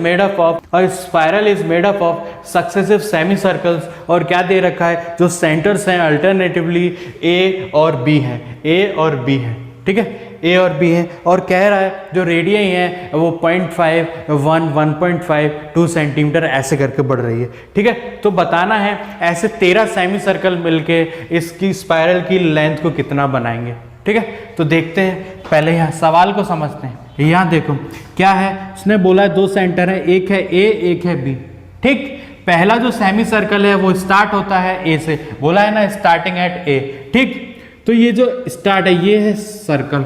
made up of successive semi circles, और क्या दे रखा है? जो सेंटर्स हैं अल्टरनेटिवली ए और बी हैं, ए और बी हैं। ठीक है, ए और बी है, और कह रहा है जो रेडियन है वो 0.5 1 1.5 2 सेंटीमीटर ऐसे करके बढ़ रही है। ठीक है, तो बताना है ऐसे 13 सेमी सर्कल मिलके इसकी स्पाइरल की लेंथ को कितना बनाएंगे। ठीक है, तो देखते हैं, पहले यहाँ सवाल को समझते हैं। यहाँ देखो क्या है, उसने बोला है 2 सेंटर है, एक है ए एक है बी। ठीक, पहला जो सेमी सर्कल है वो स्टार्ट होता है ए से, बोला है ना स्टार्टिंग एट ए। ठीक, तो ये जो स्टार्ट है ये है सर्कल,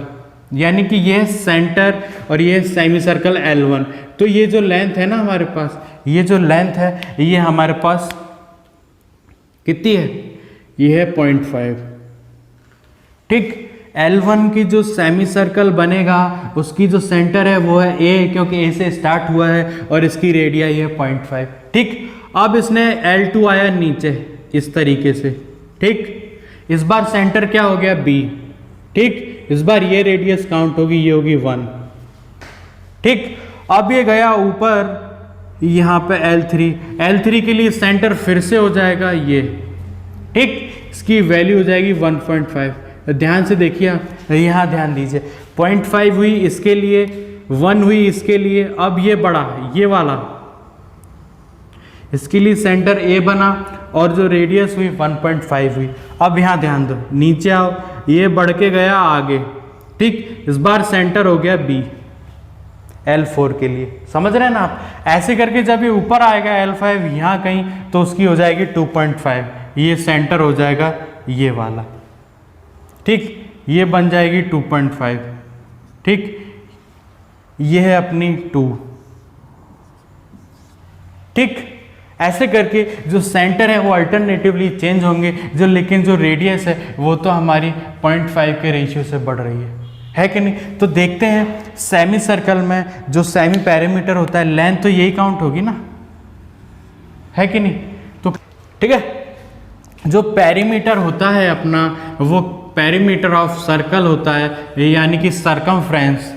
यानी कि ये है सेंटर और ये है सेमी सर्कल L1। तो ये जो लेंथ है ना हमारे पास, ये जो लेंथ है ये हमारे पास कितनी है? ये है 0.5। ठीक, L1 की जो सेमी सर्कल बनेगा उसकी जो सेंटर है वो है A, क्योंकि A से स्टार्ट हुआ है और इसकी रेडियस है 0.5। ठीक, अब इसने L2 आया नीचे इस तरीके से। ठीक, इस बार सेंटर क्या हो गया? B। ठीक, इस बार ये रेडियस काउंट होगी, ये होगी 1। ठीक, अब ये गया ऊपर यहाँ पे L3 के लिए सेंटर फिर से हो जाएगा ये। ठीक, इसकी वैल्यू हो जाएगी 1.5। ध्यान से देखिए आप, यहाँ ध्यान दीजिए, 0.5 हुई इसके लिए, 1 हुई इसके लिए, अब ये बड़ा ये वाला इसके लिए सेंटर A बना और जो रेडियस हुई 1.5 हुई। अब यहाँ ध्यान दो, नीचे आओ, ये बढ़ के गया आगे। ठीक, इस बार सेंटर हो गया B L4 के लिए। समझ रहे हैं ना आप? ऐसे करके जब ये ऊपर आएगा L5 यहाँ कहीं, तो उसकी हो जाएगी 2.5, ये सेंटर हो जाएगा ये वाला। ठीक, ये बन जाएगी 2.5। ठीक, ये है अपनी 2। ठीक, ऐसे करके जो सेंटर है वो अल्टरनेटिवली चेंज होंगे, जो लेकिन जो रेडियस है वो तो हमारी 0.5 के रेशियो से बढ़ रही है कि नहीं? तो देखते हैं सेमी सर्कल में जो सेमी पैरामीटर होता है लेंथ तो यही काउंट होगी ना, है कि नहीं? तो ठीक है, जो पेरीमीटर होता है अपना, वो पेरीमीटर ऑफ सर्कल होता है, यानी कि सरकमफ्रेंस,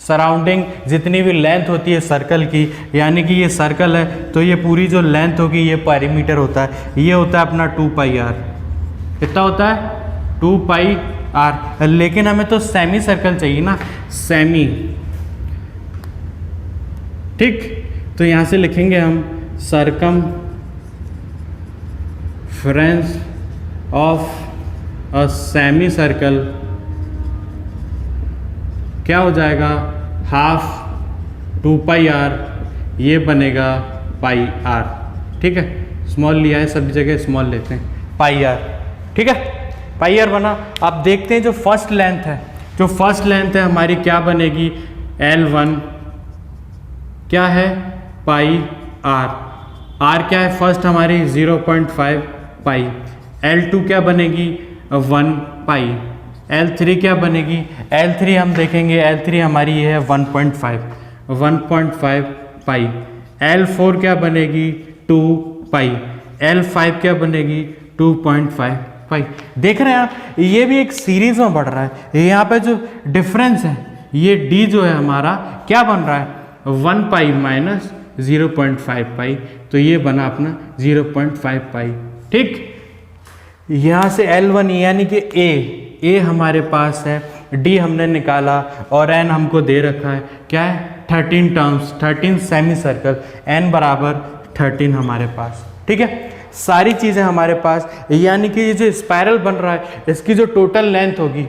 सराउंडिंग जितनी भी लेंथ होती है सर्कल की, यानी कि ये सर्कल है तो ये पूरी जो लेंथ होगी ये पेरीमीटर होता है। ये होता है अपना 2πr। कितना होता है? 2πr। लेकिन हमें तो सेमी सर्कल चाहिए ना, सेमी। ठीक, तो यहाँ से लिखेंगे हम circumference of a semi circle क्या हो जाएगा? हाफ 2πr, ये बनेगा πr। ठीक है, स्मॉल लिया है, सभी जगह स्मॉल लेते हैं, πr। ठीक है, πr बना। अब देखते हैं जो फर्स्ट लेंथ है, जो फर्स्ट लेंथ है हमारी क्या बनेगी? L1 क्या है? πr। r क्या है? फर्स्ट हमारी 0.5 पाई। L2 क्या बनेगी? 1 पाई। L3 क्या बनेगी? L3 हम देखेंगे, L3 हमारी ये है 1.5 पाई। L4 क्या बनेगी? 2 पाई। L5 क्या बनेगी? 2.5 पाई। देख रहे हैं आप, ये भी एक सीरीज में बढ़ रहा है। यहाँ पे जो डिफरेंस है, ये d जो है हमारा क्या बन रहा है? 1 पाई माइनस 0.5 पाई, तो ये बना अपना 0.5 पाई। ठीक, यहाँ से L1 यानी कि a हमारे पास है, d हमने निकाला और n हमको दे रखा है, क्या है? 13 टर्म्स, 13 सेमी सर्कल, n बराबर 13 हमारे पास। ठीक है, सारी चीज़ें हमारे पास, यानी कि ये जो स्पायरल बन रहा है इसकी जो टोटल लेंथ होगी,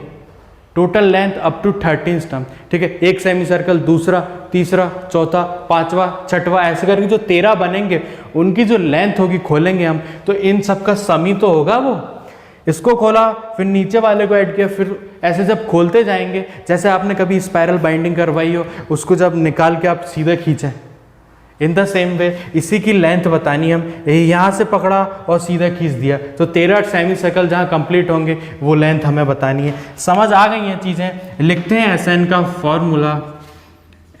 total length up to 13 term. ठीक है, एक सेमी सर्कल, दूसरा, तीसरा, चौथा, पांचवा, छठवा, ऐसे करके जो 13 बनेंगे उनकी जो लेंथ होगी खोलेंगे हम, तो इन सब का सम ही तो होगा वो। इसको खोला, फिर नीचे वाले को ऐड किया, फिर ऐसे जब खोलते जाएंगे, जैसे आपने कभी स्पायरल बाइंडिंग करवाई हो, उसको जब निकाल के आप सीधे खींचें, इन द सेम वे इसी की लेंथ बतानी हम, यहाँ से पकड़ा और सीधा खींच दिया, तो 13 सेमी सर्कल जहाँ कंप्लीट होंगे वो लेंथ हमें बतानी है। समझ आ गई हैं चीज़ें? लिखते हैं Sn का formula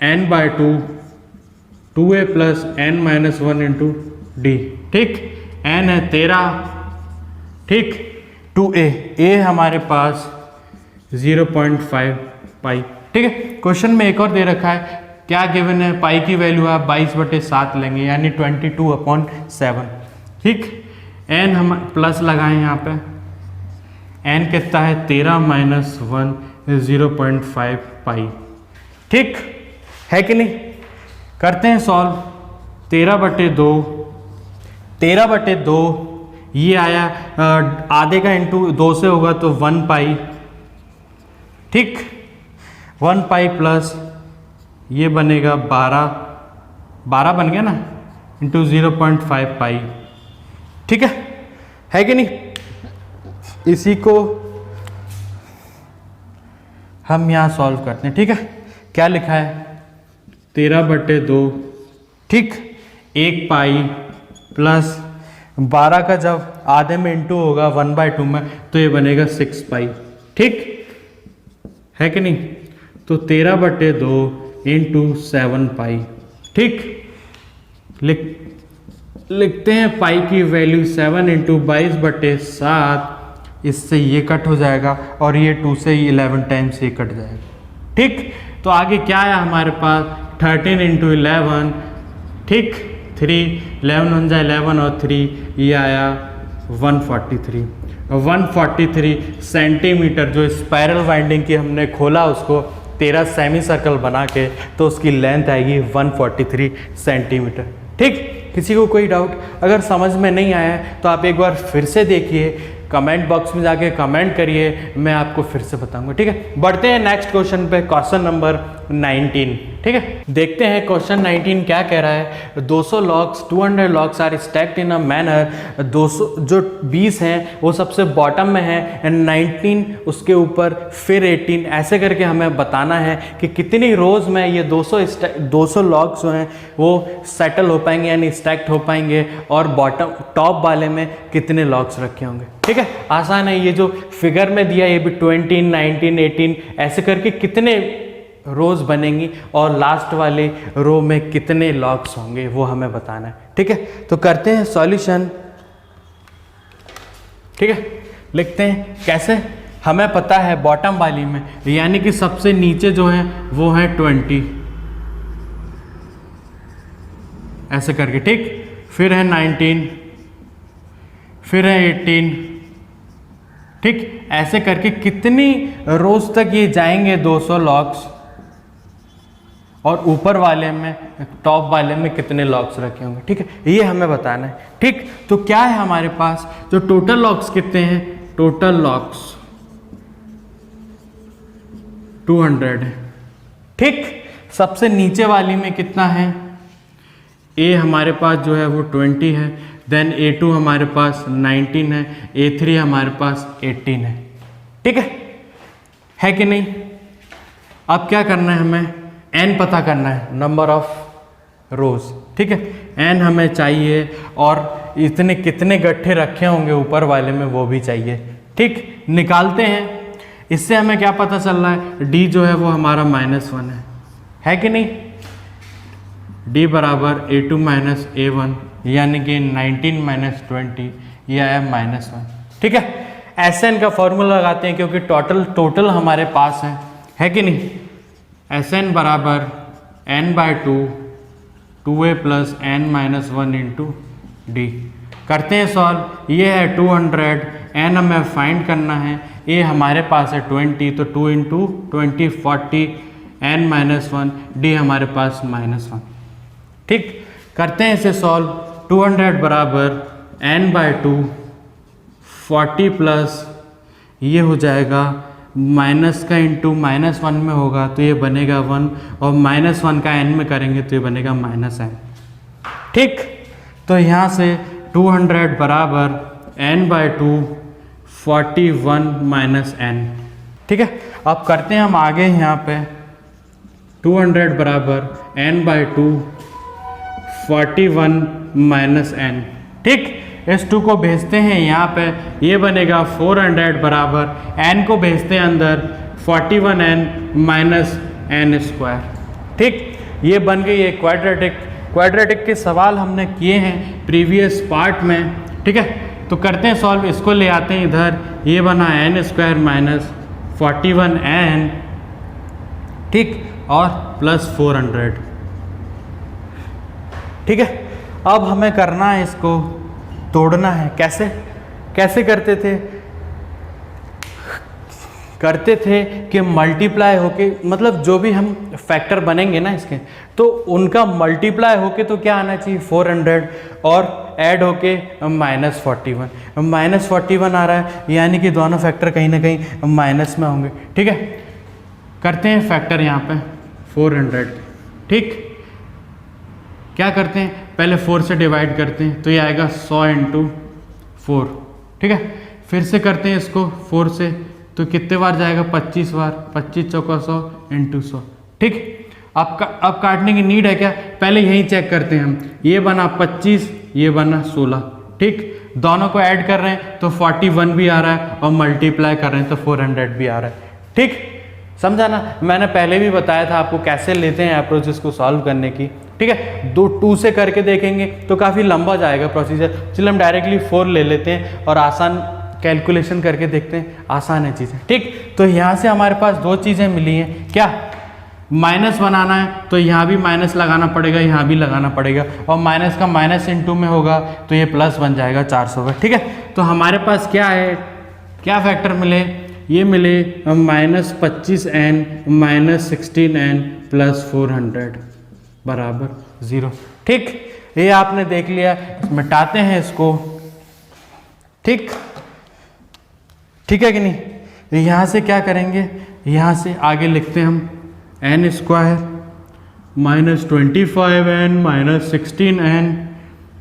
n/2 2a + n-1 × d। ठीक, n है 13, ठीक, 2a हमारे पास 0.5 पाई। ठीक है, क्वेश्चन में एक और दे रखा है, क्या गिवन है? पाई की वैल्यू आप 22/7 लेंगे, यानी 22/7। ठीक, n हम प्लस लगाएं यहाँ पे, n कितना है? 13 - 1 0.5 पाई। ठीक है कि नहीं? करते हैं सॉल्व। 13/2 ये आया, आधे का इंटू 2 से होगा तो 1 पाई। ठीक, 1 पाई प्लस ये बनेगा 12 बन गया ना, इंटू 0.5 पाई। ठीक है कि नहीं? इसी को हम यहाँ सॉल्व करते हैं। ठीक है, क्या लिखा है? 13/2, ठीक, 1 पाई प्लस 12 का जब आधे में इंटू होगा 1/2 में, तो ये बनेगा 6 पाई। ठीक है कि नहीं? तो 13/2 इंटू 7 पाई। ठीक, लिखते हैं पाई की वैल्यू 7 × 22/7, इससे ये कट हो जाएगा और ये 2 से 11 टाइम्स ये कट जाएगा। ठीक, तो आगे क्या आया हमारे पास? 13 × 11, ठीक, 3, 11 1 जा 11 और 3, ये आया 143 सेंटीमीटर। जो स्पायरल वाइंडिंग की हमने खोला उसको 13 सेमी सर्कल बना के, तो उसकी लेंथ आएगी 143 सेंटीमीटर। ठीक, किसी को कोई डाउट? अगर समझ में नहीं आया है तो आप एक बार फिर से देखिए, कमेंट बॉक्स में जाके कमेंट करिए, मैं आपको फिर से बताऊंगा। ठीक है, बढ़ते हैं नेक्स्ट क्वेश्चन पे, क्वेश्चन नंबर 19। ठीक है, देखते हैं क्वेश्चन 19 क्या कह रहा है। 200 logs, 200 logs are stacked in a manner. 200 जो 20 हैं वो सबसे बॉटम में है, एंड 19 उसके ऊपर, फिर 18, ऐसे करके हमें बताना है कि कितनी रोज में ये 200 लॉग्स जो हैं वो सेटल हो पाएंगे, यानी स्टैक्ड हो पाएंगे, और बॉटम टॉप वाले में कितने लॉग्स रखे होंगे। ठीक है, आसान है। ये जो फिगर में दिया ये भी 20, 19, 18 ऐसे करके कितने रोज बनेंगी और लास्ट वाले रो में कितने लॉग्स होंगे वो हमें बताना है। ठीक है, तो करते हैं सॉल्यूशन। ठीक है, लिखते हैं कैसे, हमें पता है बॉटम वाली में यानी कि सबसे नीचे जो है वो है 20 ऐसे करके, ठीक, फिर है 19, फिर है 18, ठीक, ऐसे करके कितनी रोज तक ये जाएंगे 200 लॉक्स, और ऊपर वाले में टॉप वाले में कितने लॉक्स रखे होंगे, ठीक है, ये हमें बताना है। ठीक, तो क्या है हमारे पास, जो टोटल लॉक्स कितने हैं, टोटल लॉक्स 200 है। ठीक, सबसे नीचे वाली में कितना है, ए हमारे पास जो है वो 20 है, देन A2 हमारे पास 19 है, A3 हमारे पास 18 है। ठीक है कि नहीं। अब क्या करना है, हमें n पता करना है, नंबर ऑफ रोज। ठीक है, n हमें चाहिए और इतने कितने गट्ठे रखे होंगे ऊपर वाले में वो भी चाहिए। ठीक, निकालते हैं। इससे हमें क्या पता चल रहा है, d जो है वो हमारा -1 है कि नहीं। d बराबर A2 माइनस A1 यानी कि 19 माइनस 20 यह है -1। ठीक है, Sn का फॉर्मूला लगाते हैं क्योंकि टोटल हमारे पास है कि नहीं। Sn बराबर n/2 2a plus n minus 1 into D. करते हैं सॉल्व, ये है 200, n हमें फाइंड करना है, ये हमारे पास है 20, तो 2 इंटू 20 40, n माइनस 1, डी हमारे पास -1। ठीक, करते हैं इसे सॉल्व, 200 बराबर n/2 40 प्लस ये हो जाएगा माइनस का इंटू -1 में होगा तो ये बनेगा 1, और -1 का n में करेंगे तो ये बनेगा -n। ठीक, तो यहाँ से 200 बराबर n/2 41 माइनस n। ठीक है, अब करते हैं हम आगे यहाँ पे 200 बराबर n/2 41 माइनस n। ठीक, इस 2 को भेजते हैं यहाँ पे, ये बनेगा 400 बराबर n को भेजते हैं अंदर 41n माइनस n स्क्वायर। ठीक, ये बन गई है क्वाड्रेटिक के सवाल हमने किए हैं प्रीवियस पार्ट में। ठीक है, तो करते हैं सॉल्व, इसको ले आते हैं इधर, ये बना n स्क्वायर माइनस 41n, ठीक, और प्लस 400। ठीक है, अब हमें करना है, इसको तोड़ना है। कैसे करते थे कि मल्टीप्लाई होके, मतलब जो भी हम फैक्टर बनेंगे ना इसके, तो उनका मल्टीप्लाई होके तो क्या आना चाहिए 400, और ऐड होके -41 आ रहा है, यानी कि दोनों फैक्टर कहीं ना कहीं माइनस में होंगे। ठीक है, करते हैं फैक्टर यहाँ पे 400। ठीक, क्या करते हैं, पहले 4 से डिवाइड करते हैं तो ये आएगा 100 इंटू 4। ठीक है, फिर से करते हैं इसको 4 से, तो कितने बार जाएगा, 25 बार, 25 चौका 100 इंटू 100। ठीक, अब काटने की नीड है क्या, पहले यही चेक करते हैं हम, ये बना 25, ये बना 16। ठीक, दोनों को ऐड कर रहे हैं तो 41 भी आ रहा है, और मल्टीप्लाई कर रहे हैं तो 400 भी आ रहा है। ठीक, समझा ना, मैंने पहले भी बताया था आपको कैसे लेते हैं अप्रोच इसको सॉल्व करने की। ठीक है, 2 से करके देखेंगे तो काफ़ी लंबा जाएगा प्रोसीजर। चलिए हम डायरेक्टली 4 ले लेते हैं और आसान कैलकुलेशन करके देखते हैं, आसान है चीज़ें। ठीक, तो यहाँ से हमारे पास 2 चीज़ें मिली हैं, क्या, माइनस बनाना है तो यहाँ भी माइनस लगाना पड़ेगा, यहाँ भी लगाना पड़ेगा, और माइनस का माइनस इंटू में होगा तो ये प्लस बन जाएगा 400 का। ठीक है, तो हमारे पास क्या है, क्या फैक्टर मिले, ये मिले -25n माइनस 16n प्लस 400 बराबर 0। ठीक, ये आपने देख लिया, मिटाते हैं इसको। ठीक है कि नहीं। यहाँ से क्या करेंगे, यहाँ से आगे लिखते हैं हम n square minus 25n minus 16n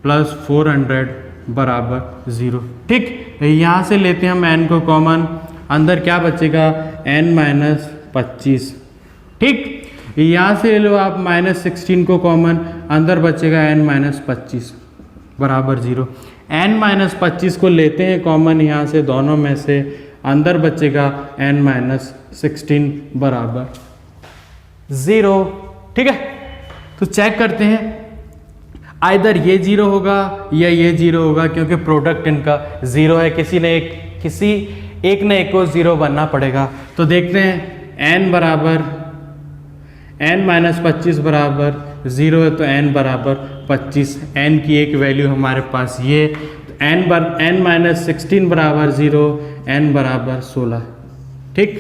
plus 400 बराबर 0। ठीक, यहाँ से लेते हैं हम n को कॉमन, अंदर क्या बचेगा, n माइनस 25। ठीक, यहाँ से ले लो आप -16 को कॉमन, अंदर बचेगा n माइनस 25 बराबर 0। n माइनस 25 को लेते हैं कॉमन यहाँ से, दोनों में से अंदर बचेगा n माइनस 16 बराबर 0। ठीक है, तो चेक करते हैं। आइदर ये 0 होगा या ये 0 होगा, क्योंकि प्रोडक्ट इनका 0 है, किसी एक ने एक को 0 बनना पड़ेगा। तो देखते हैं n बराबर n-25 बराबर 0 है, तो n बराबर 25, n की एक वैल्यू हमारे पास ये, n-16 बराबर 0, n बराबर 16, ठीक,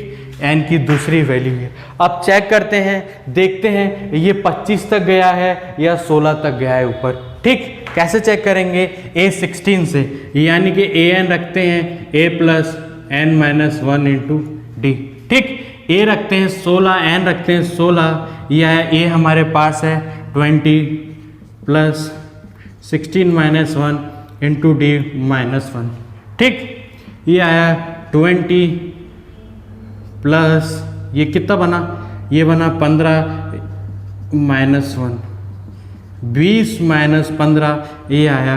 n की दूसरी वैल्यू है। अब चेक करते हैं, देखते हैं ये 25 तक गया है या 16 तक गया है ऊपर, ठीक। कैसे चेक करेंगे? a16 से, यानी कि an रखते हैं a plus n-1 into D, ठीक। a रखते हैं 16, n रखते हैं 16, यह a हमारे पास है 20 plus 16 minus 1 into D minus 1, ठीक। ये आया 20 प्लस ये कितना बना, ये बना 15 माइनस 1, 20 माइनस 15, ये आया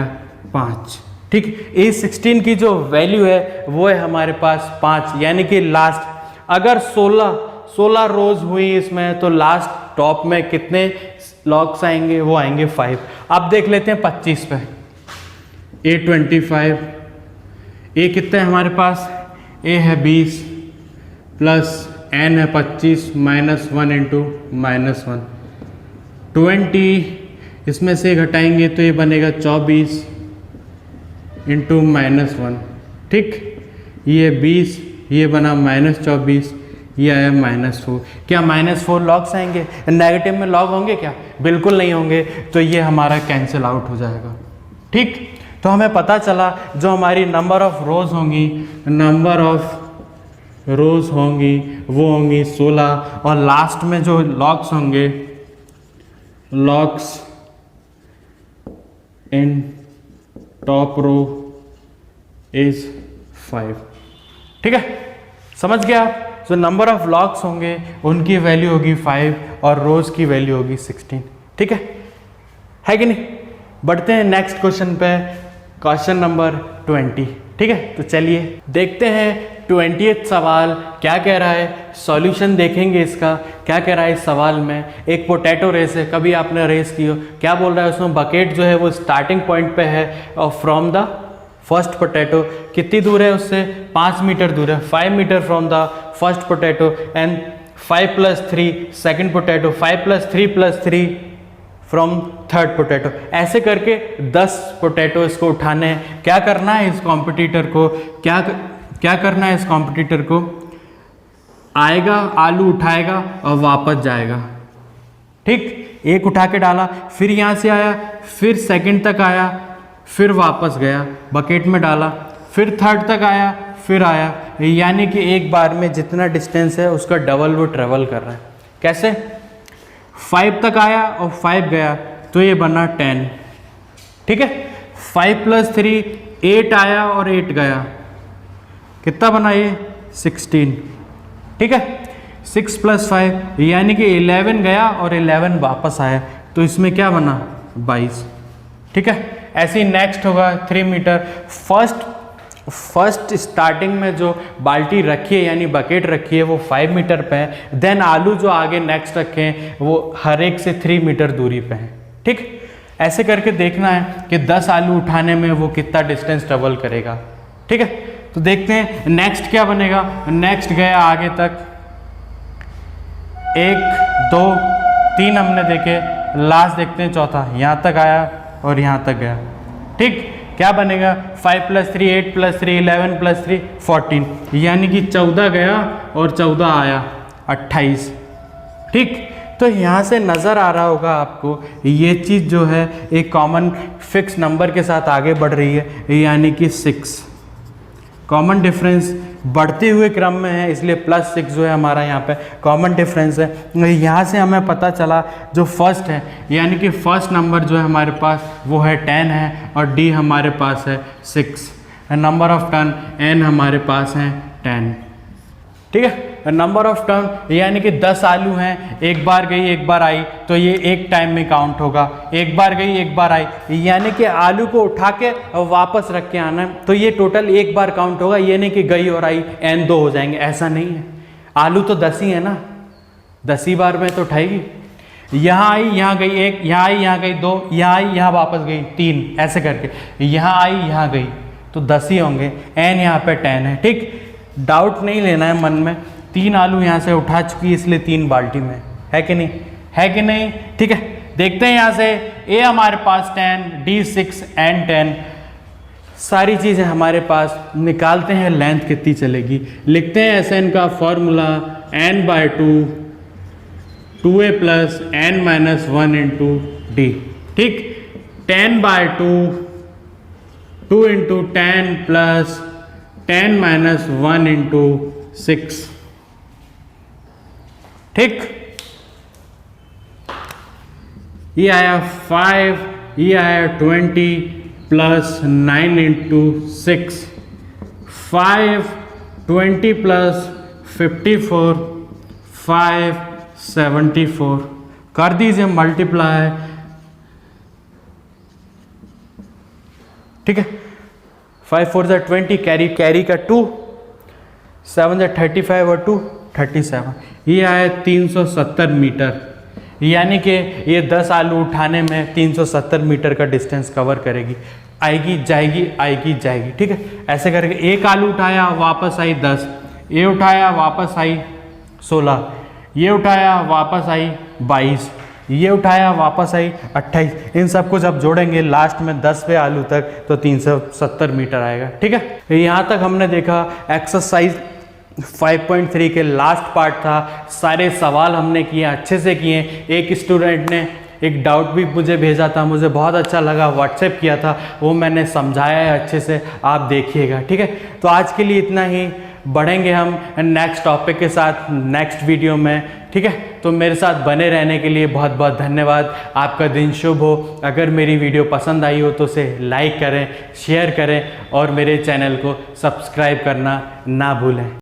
5, ठीक। A16 की जो वैल्यू है वो है हमारे पास 5, यानी कि लास्ट अगर 16 रोज हुई इसमें, तो लास्ट टॉप में कितने लॉग्स आएंगे? वो आएंगे 5। अब देख लेते हैं 25 पे, A25, ए कितना है हमारे पास? ए है 20 प्लस n है 25 माइनस 1 इंटू माइनस 1, 20 इसमें से घटाएंगे तो ये बनेगा 24 इंटू माइनस 1, ठीक। ये 20, ये बना माइनस 24, ये आया -4। क्या -4 लॉग्स आएंगे? नेगेटिव में लॉग होंगे क्या? बिल्कुल नहीं होंगे, तो ये हमारा कैंसिल आउट हो जाएगा, ठीक। तो हमें पता चला जो हमारी नंबर ऑफ रोज होंगी वो होंगी 16, और लास्ट में जो लॉग्स होंगे, logs in top row is 5, ठीक है। समझ गया? जो नंबर ऑफ लॉग्स होंगे उनकी वैल्यू होगी 5 और रोज की वैल्यू होगी 16, ठीक है कि नहीं? बढ़ते हैं नेक्स्ट क्वेश्चन पे, क्वेश्चन नंबर 20, ठीक है। तो चलिए देखते हैं 20th सवाल क्या कह रहा है, सॉल्यूशन देखेंगे इसका क्या कह रहा है। इस सवाल में एक पोटैटो रेस है, कभी आपने रेस की हो, क्या बोल रहा है उसमें? बकेट जो है वो स्टार्टिंग पॉइंट पे है और फ्रॉम द फर्स्ट पोटैटो कितनी दूर है उससे? 5 मीटर दूर है, 5 metre from the first potato, and 5 + 3 second potato, 5 + 3 + 3 from third potato. ऐसे करके 10 पोटैटो इसको उठाने हैं। क्या करना है इस कॉम्पिटिटर को? क्या करना है इस कॉम्पिटिटर को? आएगा, आलू उठाएगा और वापस जाएगा, ठीक। एक उठा के डाला, फिर यहाँ से आया, फिर सेकंड तक आया, फिर वापस गया, बकेट में डाला, फिर थर्ड तक आया, फिर आया, यानी कि एक बार में जितना डिस्टेंस है उसका डबल वो ट्रेवल कर रहा है। कैसे? 5 तक आया और 5 गया, तो ये बना 10, ठीक है। 5 + 3 8 आया और 8 गया, कितना बना ये? 16, ठीक है। 6 + 5 यानी कि 11 गया और 11 वापस आया, तो इसमें क्या बना? 22, ठीक है। ऐसे ही नेक्स्ट होगा 3 मीटर। फर्स्ट स्टार्टिंग में जो बाल्टी रखी है यानी बकेट रखी है वो 5 मीटर पे है, देन आलू जो आगे नेक्स्ट रखे हैं वो हर एक से 3 मीटर दूरी पे है, ठीक। ऐसे करके देखना है कि 10 आलू उठाने में वो कितना डिस्टेंस ट्रेवल करेगा, ठीक है। तो देखते हैं नेक्स्ट क्या बनेगा। नेक्स्ट गया आगे तक, 1 2 3 हमने देखे, लास्ट देखते हैं चौथा, यहाँ तक आया और यहाँ तक गया, ठीक। क्या बनेगा? 5 + 3 8 + 3 11 + 3 14, यानी कि 14 गया और 14 आया, 28, ठीक। तो यहाँ से नज़र आ रहा होगा आपको ये चीज़ जो है एक कॉमन फिक्स नंबर के साथ आगे बढ़ रही है, यानी कि 6। कॉमन डिफरेंस बढ़ते हुए क्रम में है, इसलिए +6 जो है हमारा यहाँ पे कॉमन डिफरेंस है। यहाँ से हमें पता चला जो फर्स्ट है, यानी कि फर्स्ट नंबर जो है हमारे पास वो है 10 है और डी हमारे पास है 6। नंबर ऑफ टर्न n हमारे पास है 10, ठीक है। नंबर ऑफ टर्न यानी कि 10 आलू हैं, एक बार गई एक बार आई, तो ये एक टाइम में काउंट होगा। एक बार गई एक बार आई, यानी कि आलू को उठा के वापस रख के आना है, तो ये टोटल एक बार काउंट होगा। ये नहीं कि गई और आई n 2 हो जाएंगे, ऐसा नहीं है। आलू तो 10 ही है ना, 10 ही बार में तो उठाएगी। यहाँ आई, यहाँ गई 1, यहाँ आई, यहाँ गई 2, यहाँ आई, यहाँ वापस गई 3, ऐसे करके यहाँ आई, यहाँ गई, तो 10 ही होंगे। n यहाँ पे 10 है, ठीक। डाउट नहीं लेना है मन में, 3 आलू यहाँ से उठा चुकी इसलिए 3 बाल्टी में, है कि नहीं, है कि नहीं, ठीक है। देखते हैं यहाँ से a हमारे पास 10, d 6, n 10, सारी चीज़ें हमारे पास, निकालते हैं लेंथ कितनी चलेगी। लिखते हैं Sn का formula n/2 2a plus n minus 1 into D, ठीक। 10/2 2 इंटू 10 प्लस 10 माइनस 1 इंटू 6, ठीक। ये आया 5, ये आया 20 प्लस 9 इंटू 6, 5 20 प्लस 54 574, कर दीजिए मल्टीप्लाई, ठीक है। 5 4 जा 20, कैरी का 2, 7 जा 35 और 2 37, ये आया 370 मीटर। यानी कि ये 10 आलू उठाने में 370 मीटर का डिस्टेंस कवर करेगी। आएगी जाएगी, आएगी जाएगी, ठीक है। ऐसे करके एक आलू उठाया वापस आई 10, ये उठाया वापस आई 16, ये उठाया वापस आई 22, ये उठाया वापस आई 28। इन सबको जब जोड़ेंगे लास्ट में 10वें आलू तक तो 370 मीटर आएगा, ठीक है। यहाँ तक हमने देखा एक्सरसाइज 5.3 के लास्ट पार्ट था। सारे सवाल हमने किए, अच्छे से किए। एक स्टूडेंट ने एक डाउट भी मुझे भेजा था, मुझे बहुत अच्छा लगा, व्हाट्सएप किया था, वो मैंने समझाया है अच्छे से, आप देखिएगा, ठीक है। तो आज के लिए इतना ही, बढ़ेंगे हम नेक्स्ट टॉपिक के साथ नेक्स्ट वीडियो में, ठीक है। तो मेरे साथ बने रहने के लिए बहुत बहुत धन्यवाद। आपका दिन शुभ हो। अगर मेरी वीडियो पसंद आई हो तो उसे लाइक करें, शेयर करें और मेरे चैनल को सब्सक्राइब करना ना भूलें।